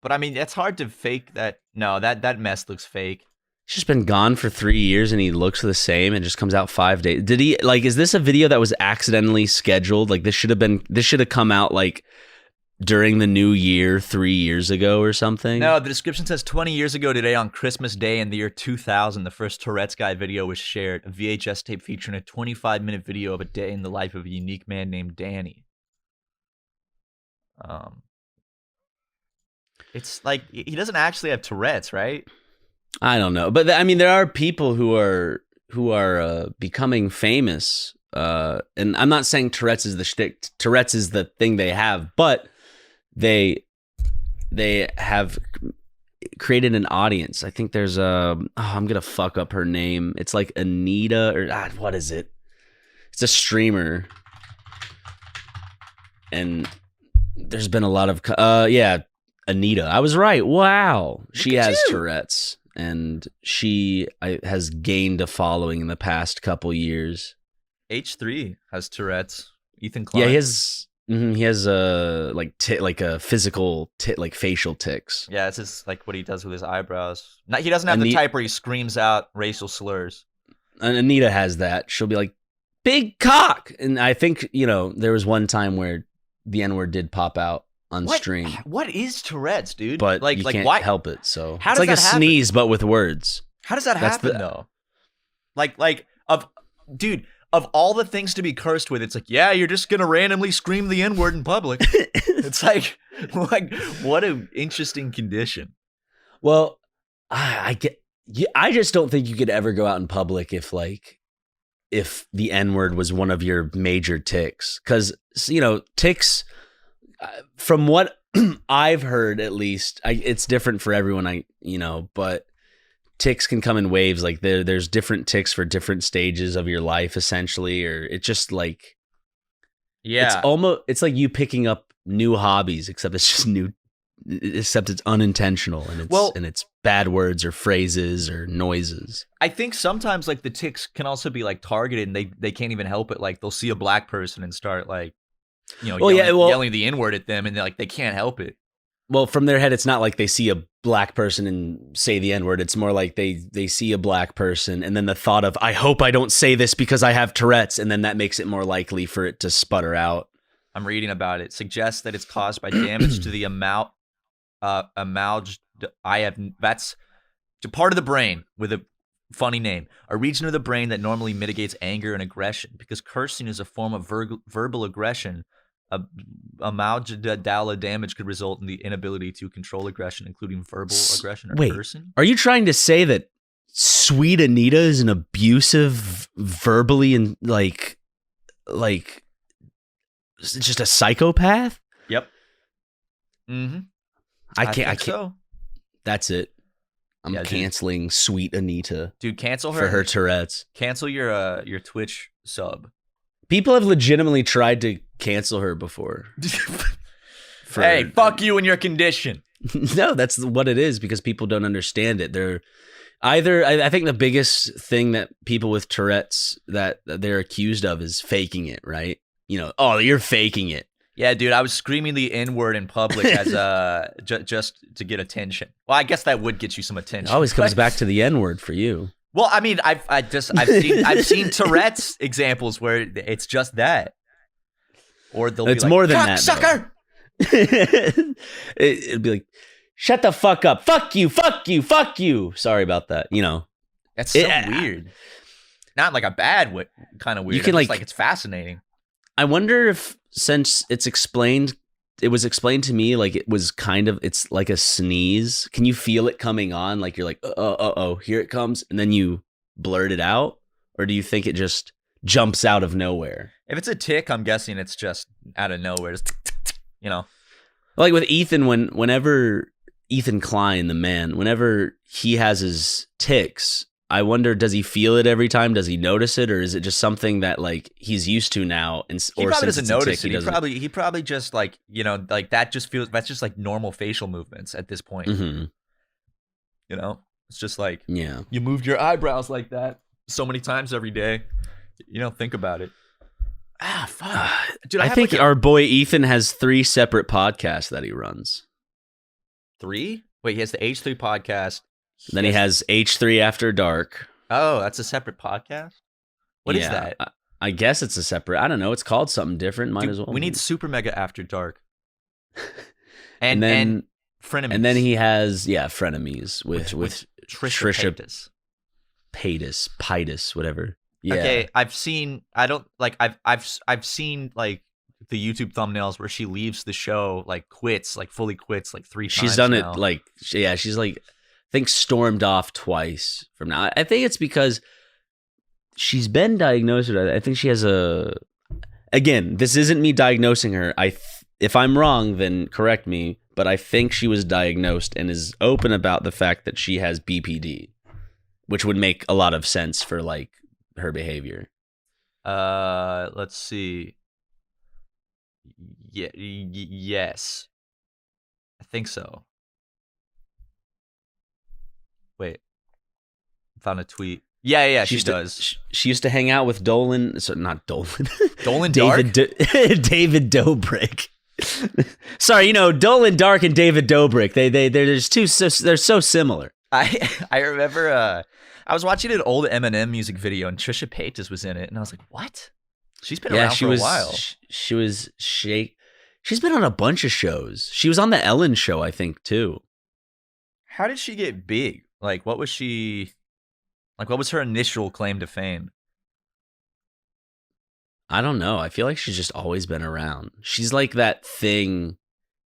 But I mean, it's hard to fake that. No, that mess looks fake. He's just been gone for 3 years and he looks the same and just comes out 5 days. Did he, like, is this a video that was accidentally scheduled? Like, this should have come out like during the new year 3 years ago or something? No, the description says 20 years ago today on Christmas Day in the year 2000, the first Tourette's guy video was shared, a VHS tape featuring a 25-minute video of a day in the life of a unique man named Danny. It's like he doesn't actually have Tourette's, right? I don't know, but I mean, there are people who are becoming famous, and I'm not saying Tourette's is the shtick. Tourette's is the thing they have, but they have created an audience. I think there's I'm gonna fuck up her name. It's like Anita or what is it? It's a streamer, and there's been a lot of Anita. I was right. Wow, she has Tourette's, and she has gained a following in the past couple years. H3 has Tourette's. Ethan Klein. Yeah, he has. He has a physical like facial tics. Yeah, it's just like what he does with his eyebrows. He doesn't have the type where he screams out racial slurs. And Anita has that. She'll be like, "Big cock," and I think there was one time where the N-word did pop out on stream. What is Tourette's, dude? But you can't help it. So how it's does like that a sneeze, but with words. How does that happen though? Of all the things to be cursed with, it's like, yeah, you're just gonna randomly scream the N-word in public. It's like what an interesting condition. Well, I just don't think you could ever go out in public if the N-word was one of your major tics, because tics, from what I've heard at least, it's different for everyone. But tics can come in waves. Like there's different tics for different stages of your life, essentially, or it's just like, yeah, it's like you picking up new hobbies, except it's unintentional, and it's bad words or phrases or noises. I think sometimes like the tics can also be like targeted, and they can't even help it. Like they'll see a black person and start like, yelling the N-word at them, and they can't help it. Well, from their head, it's not like they see a black person and say the N-word. It's more like they see a black person, and then the thought of, I hope I don't say this because I have Tourette's, and then that makes it more likely for it to sputter out. I'm reading about it. Suggests that it's caused by damage to the that's part of the brain with a funny name, a region of the brain that normally mitigates anger and aggression. Because cursing is a form of verbal aggression, amygdala damage could result in the inability to control aggression, including verbal aggression or cursing. Are you trying to say that Sweet Anita is an abusive, verbally, and like just a psychopath? Yep. Mm-hmm. I can't. So. That's it. I'm canceling Sweet Anita. Dude, cancel her for her Tourette's. Cancel your Twitch sub. People have legitimately tried to cancel her before. Hey, fuck you and your condition. No, that's what it is, because people don't understand it. I think the biggest thing that people with Tourette's that they're accused of is faking it, right? You're faking it. Yeah, dude, I was screaming the N-word in public as just to get attention. Well, I guess that would get you some attention. It always comes back to the N-word for you. Well, I mean, I've seen Tourette's examples where it's just that, or they'll it's be like, more than that, sucker. It'd be like, shut the fuck up, fuck you, fuck you, fuck you. Sorry about that. That's so weird. Not like a bad kind of weird. You can like it's fascinating. I wonder if, since it was explained to me like it was it's like a sneeze. Can you feel it coming on? Like you're like, oh, here it comes, and then you blurt it out? Or do you think it just jumps out of nowhere? If it's a tick, I'm guessing it's just out of nowhere. Just, Like with Ethan, whenever Ethan Klein, the man, whenever he has his tics, I wonder, does he feel it every time? Does he notice it, or is it just something that like he's used to now? He probably doesn't notice it. He probably just like like that's just like normal facial movements at this point. Mm-hmm. It's just like, yeah, you moved your eyebrows like that so many times every day. Think about it. Fuck, dude. I think our boy Ethan has 3 separate podcasts that he runs. 3? Wait, he has the H3 podcast. Then he has H3 After Dark. Oh, that's a separate podcast? What is that? I guess it's a separate. I don't know. It's called something different. Might as well. We need SuperMega After Dark. and frenemies. And then he has frenemies with Trisha Paytas, whatever. Yeah. Okay, I've seen like the YouTube thumbnails where she leaves the show, like quits, like fully quits, like 3 times. She's done now. it like she's like I think stormed off twice from now. I think it's because she's been diagnosed with it. I think she has again, this isn't me diagnosing her. If I'm wrong, then correct me, but I think she was diagnosed and is open about the fact that she has BPD, which would make a lot of sense for like her behavior. Let's see. Yeah, yes. I think so. Wait. Found a tweet. Yeah, she does. She used to hang out with Dolan, so not Dolan. Dolan Dark? David Dobrik. Sorry, Dolan Dark and David Dobrik. They're so similar. I remember I was watching an old Eminem music video and Trisha Paytas was in it, and I was like, "What?" She's been around for a while. She's been on a bunch of shows. She was on the Ellen show, I think, too. How did she get big? Like, what was her initial claim to fame? I don't know. I feel like she's just always been around. She's like that thing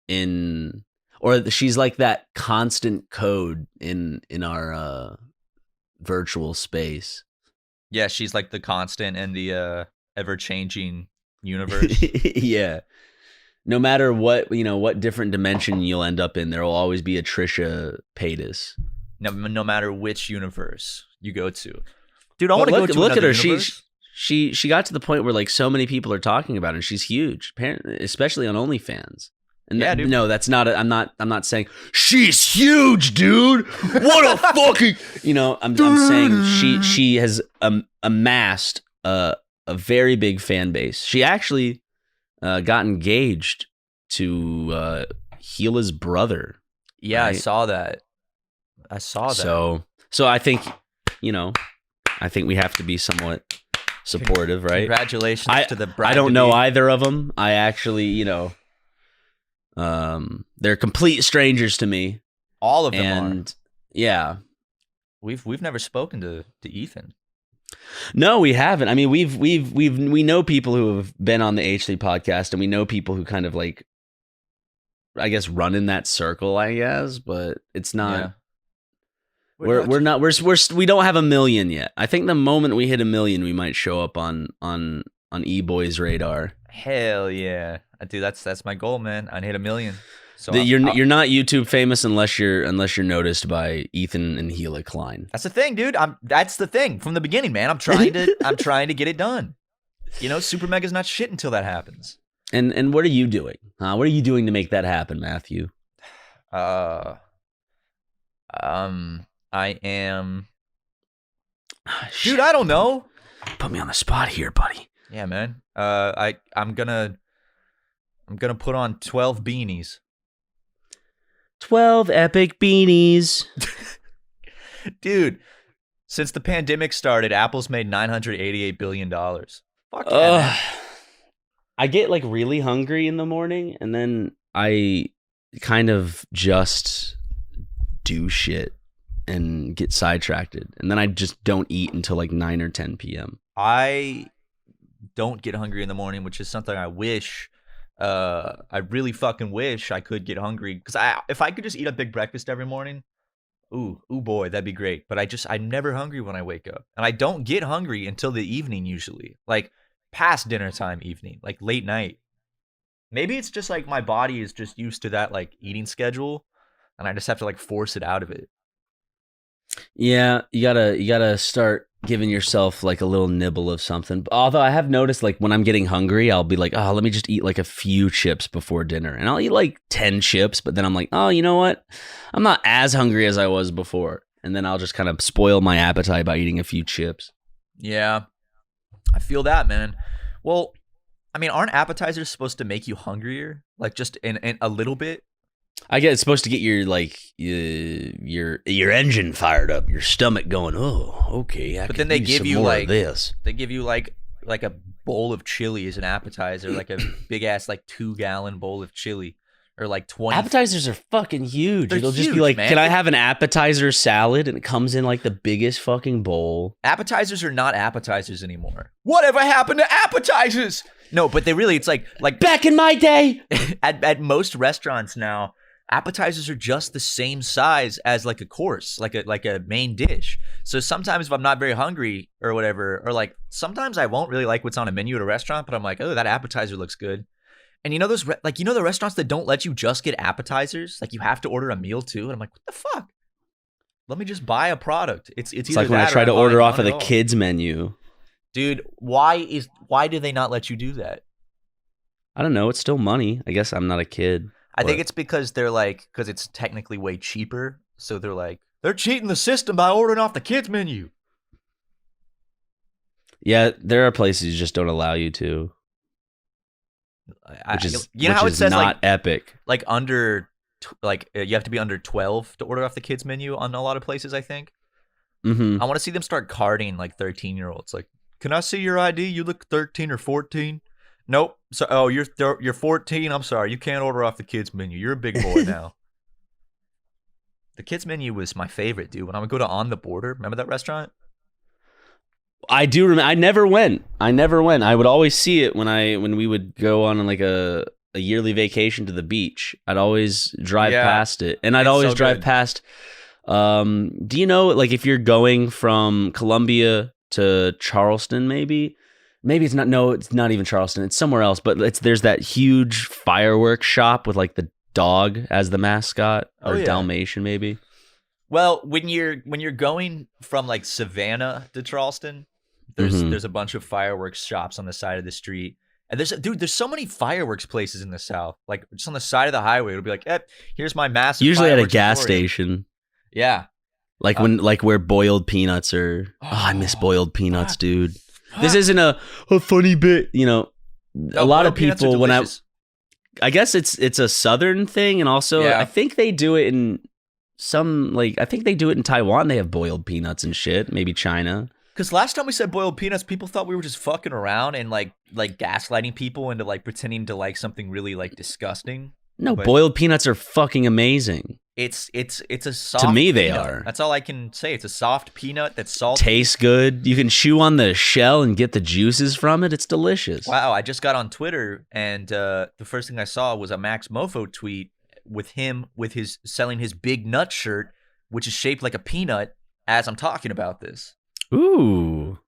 she's like that constant code in our virtual space. Yeah, she's like the constant in the ever-changing universe. Yeah. No matter what different dimension you'll end up in, there will always be a Trisha Paytas. No matter which universe you go to. Dude, I want to go to look at her. Universe. She got to the point where like so many people are talking about her, and she's huge, especially on OnlyFans. And yeah, dude. No, that's not. I'm not saying she's huge, dude. What a fucking. I'm saying she has amassed a very big fan base. She actually got engaged to Gila's brother. Yeah, right? I saw that. So I think we have to be somewhat supportive, right? Congratulations to the bride. I don't know either of them. I actually, they're complete strangers to me. All of them and are. Yeah. We've never spoken to Ethan. No, we haven't. I mean, we know people who have been on the H3 podcast, and we know people who kind of like, I guess, run in that circle, I guess, but it's not. Yeah. We don't have 1 million yet. I think the moment we hit 1 million, we might show up on E-Boy's radar. Hell yeah, dude! That's my goal, man. I hit 1 million. So you're not YouTube famous unless you're noticed by Ethan and Gila Klein. That's the thing, dude. That's the thing from the beginning, man. I'm trying to get it done. SuperMega's not shit until that happens. And what are you doing? What are you doing to make that happen, Matthew? I am. Dude, I don't know. Put me on the spot here, buddy. Yeah, man. I'm gonna put on 12 beanies. 12 epic beanies. Dude, since the pandemic started, Apple's made $988 billion. Fuck yeah, I get like really hungry in the morning, and then I kind of just do shit and get sidetracked, and then I just don't eat until like 9 or 10 p.m. I don't get hungry in the morning, which is something I wish. I really fucking wish I could get hungry, because if I could just eat a big breakfast every morning, ooh boy, that'd be great. But I'm never hungry when I wake up, and I don't get hungry until the evening usually, like past dinner time, evening, like late night. Maybe it's just like my body is just used to that like eating schedule, and I just have to like force it out of it. Yeah, you gotta start giving yourself like a little nibble of something. Although I have noticed, like when I'm getting hungry, I'll be like, oh, let me just eat like a few chips before dinner, and I'll eat like 10 chips. But then I'm like, oh, you know what? I'm not as hungry as I was before, and then I'll just kind of spoil my appetite by eating a few chips. Yeah, I feel that, man. Well, I mean, aren't appetizers supposed to make you hungrier? Like just in a little bit? I guess it's supposed to get your like your engine fired up, your stomach going, oh, okay. But then they give you like this. They give you like a bowl of chili as an appetizer, like a big ass like 2-gallon bowl of chili. or like 20. Appetizers are fucking huge. They're It'll just be huge, like, man. can I have an appetizer salad? And it comes in like the biggest fucking bowl. Appetizers are not appetizers anymore. Whatever happened to appetizers? No, but it's like Back in my day. at most restaurants now, appetizers are just the same size as like a course, like a main dish. So sometimes if I'm not very hungry or whatever, or like sometimes I won't really like what's on a menu at a restaurant, but I'm like, oh, that appetizer looks good. And you know those the restaurants that don't let you just get appetizers, like you have to order a meal too. And I'm like, what the fuck? Let me just buy a product. It's like when I try to order off of the kids menu. Dude, why do they not let you do that? I don't know. It's still money. I guess I'm not a kid. I think it's because because it's technically way cheaper. So they're cheating the system by ordering off the kids menu. Yeah, there are places you just don't allow you to. Which is how it says not epic. Like you have to be under 12 to order off the kids menu on a lot of places, I think. Mm-hmm. I want to see them start carding like 13-year-olds. Like, can I see your ID? You look 13 or 14. Nope. So, you're 14. I'm sorry. You can't order off the kids menu. You're a big boy now. The kids menu was my favorite, dude. When I would go to On the Border, remember that restaurant? I do remember. I never went. I would always see it when we would go on like a yearly vacation to the beach. I'd always drive past it, and I'd always drive past. Do you know, like, if you're going from Columbia to Charleston, maybe it's not. No, it's not even Charleston. It's somewhere else. But there's that huge fireworks shop with like the dog as the mascot, or Dalmatian, maybe. Well, when you're going from like Savannah to Charleston, there's a bunch of fireworks shops on the side of the street. And there's so many fireworks places in the South. Like just on the side of the highway, it'll be like, here's my massive. Usually at a gas station. Yeah. Like where boiled peanuts are. Oh, I miss boiled peanuts, dude. This isn't a funny bit, a lot of people when I guess it's a Southern thing, and also I think they do it in I think they do it in Taiwan. They have boiled peanuts and shit. Maybe China. Because last time we said boiled peanuts, people thought we were just fucking around and like gaslighting people into like pretending to like something really like disgusting. No, boiled peanuts are fucking amazing. It's a soft. To me, they peanut. are. That's all I can say. It's a soft peanut that's salty. Tastes good. You can chew on the shell and get the juices from it. It's delicious. Wow, I just got on Twitter and the first thing I saw was a Max Mofo tweet with him selling his big nut shirt, which is shaped like a peanut. As I'm talking about this. Ooh,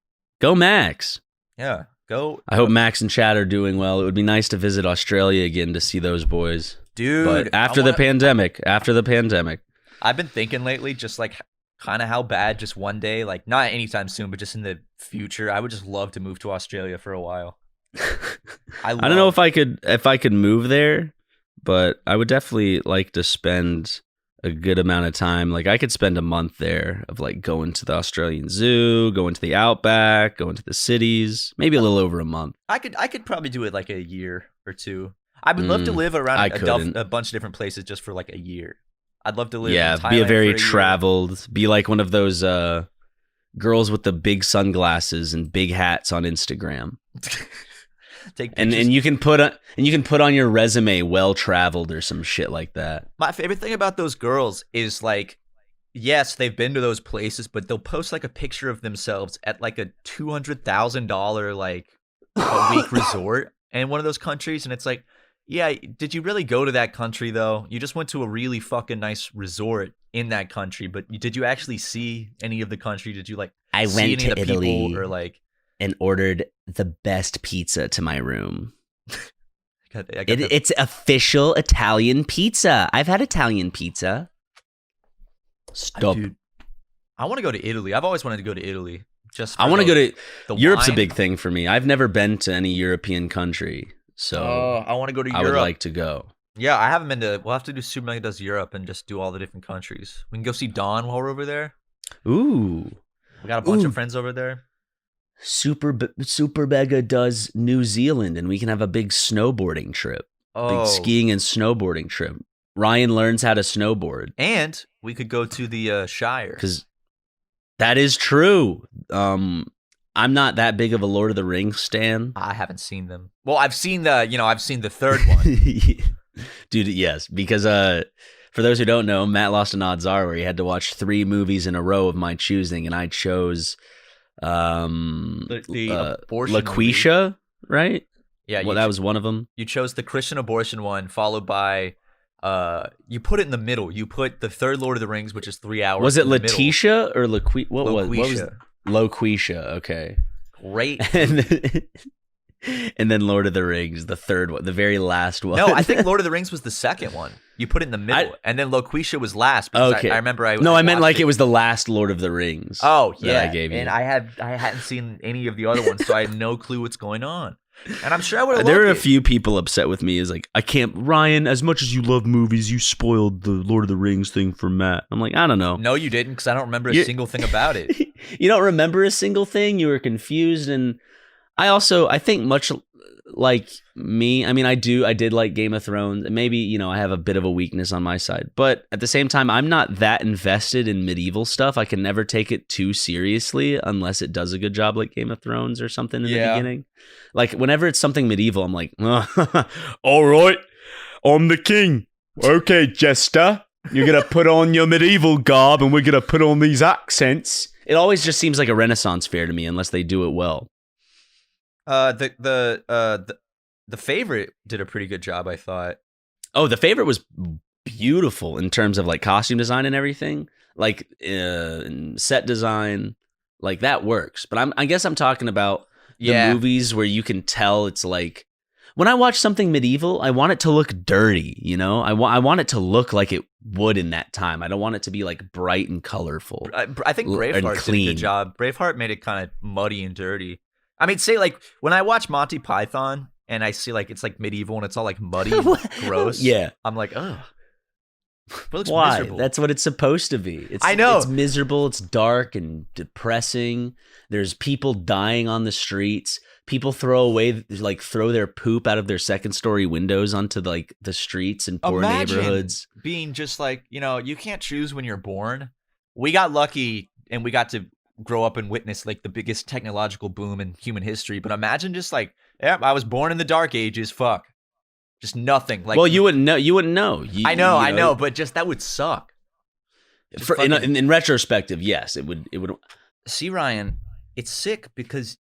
go Max. Yeah, go. I hope Max and Chad are doing well. It would be nice to visit Australia again to see those boys. Dude. But after the pandemic. I've been thinking lately just like kind of how bad just one day, like not anytime soon, but just in the future, I would just love to move to Australia for a while. I don't know if I could move there, but I would definitely like to spend a good amount of time. Like I could spend a month there of like going to the Australian Zoo, going to the Outback, going to the cities, maybe a little over a month. I could probably do it like a year or two. I would love to live around a bunch of different places just for like a year. I'd love to live in Thailand be a very traveled, be like one of those girls with the big sunglasses and big hats on Instagram. Take and you can put on your resume well traveled or some shit like that. My favorite thing about those girls is like, yes, they've been to those places, but they'll post like a picture of themselves at like a $200,000 like a week resort in one of those countries, and it's like, yeah, did you really go to that country though? You just went to a really fucking nice resort in that country, but did you actually see any of the country? Did you like? I went to Italy or like and ordered the best pizza to my room. It's official Italian pizza. I've had Italian pizza. Stop. Dude, I want to go to Italy. I've always wanted to go to Italy. I want to go to Europe's a big thing for me. I've never been to any European country, so I want to go to Europe. I would like to go. Yeah, I haven't been to. We'll have to do SuperMega does Europe and just do all the different countries. We can go see Dawn while we're over there. Ooh, we got a bunch of friends over there. SuperMega does New Zealand, and we can have a big snowboarding trip. Big skiing and snowboarding trip. Ryan learns how to snowboard. And we could go to the Shire. Because that is true. I'm not that big of a Lord of the Rings stan. I haven't seen them. Well, I've seen the third one. Dude, yes, because for those who don't know, Matt lost an odds are where he had to watch 3 movies in a row of my choosing, and I chose the abortion LaQuisha, movie. Right? Yeah, well, that was one of them. You chose the Christian abortion one, followed by you put it in the middle. You put the third Lord of the Rings, which is 3 hours. Was it Letitia or LaQuisha? What was LaQuisha? Okay, great. And then Lord of the Rings, the third one, the very last one. No, I think Lord of the Rings was the second one. You put it in the middle, and then LaQuisha was last. Okay, I remember. I meant like it was the last Lord of the Rings. Oh yeah, I gave you. And I hadn't seen any of the other ones, so I had no clue what's going on. And I'm sure I would have. There are a few people upset with me. Is like, I can't, Ryan. As much as you love movies, you spoiled the Lord of the Rings thing for Matt. I'm like, I don't know. No, you didn't, because I don't remember a single thing about it. You don't remember a single thing. You were confused, and I think much like me. I mean, I did like Game of Thrones, and maybe I have a bit of a weakness on my side, but at the same time, I'm not that invested in medieval stuff. I can never take it too seriously unless it does a good job, like Game of Thrones or something in the beginning. Like whenever it's something medieval, I'm like, all right, I'm the king. Okay, Jester, you're gonna put on your medieval garb, and we're gonna put on these accents. It always just seems like a Renaissance fair to me, unless they do it well. The Favorite did a pretty good job, I thought. Oh, The Favorite was beautiful in terms of like costume design and everything, like set design, like that works. But I guess I'm talking about the movies where you can tell it's like, when I watch something medieval, I want it to look dirty, I want it to look like it would in that time. I don't want it to be like bright and colorful. I think Braveheart did a good job. Braveheart made it kind of muddy and dirty. I mean, say like when I watch Monty Python and I see like it's like medieval and it's all like muddy and gross. Yeah, I'm like, ugh. Why? Miserable. That's what it's supposed to be. I know. It's miserable. It's dark and depressing. There's people dying on the streets. People throw their poop out of their second-story windows onto the streets in poor neighborhoods. Being just like, you can't choose when you're born. We got lucky and we got to grow up and witness like the biggest technological boom in human history. But imagine just like, I was born in the dark ages. Fuck. Just nothing. Like, well, you wouldn't know. I know, but just that would suck. In retrospective, yes, it would. See, Ryan, it's sick because,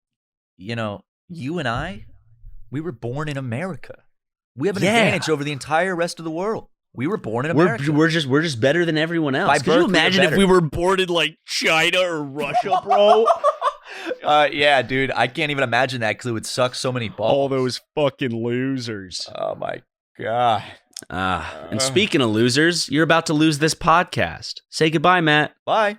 you and I, we were born in America. We have an advantage over the entire rest of the world. We were born in America. We're just better than everyone else. Could you imagine if we were born in like China or Russia, bro? Yeah, dude, I can't even imagine that because it would suck so many balls. All those fucking losers. Oh my god. And speaking of losers, you're about to lose this podcast. Say goodbye, Matt. Bye.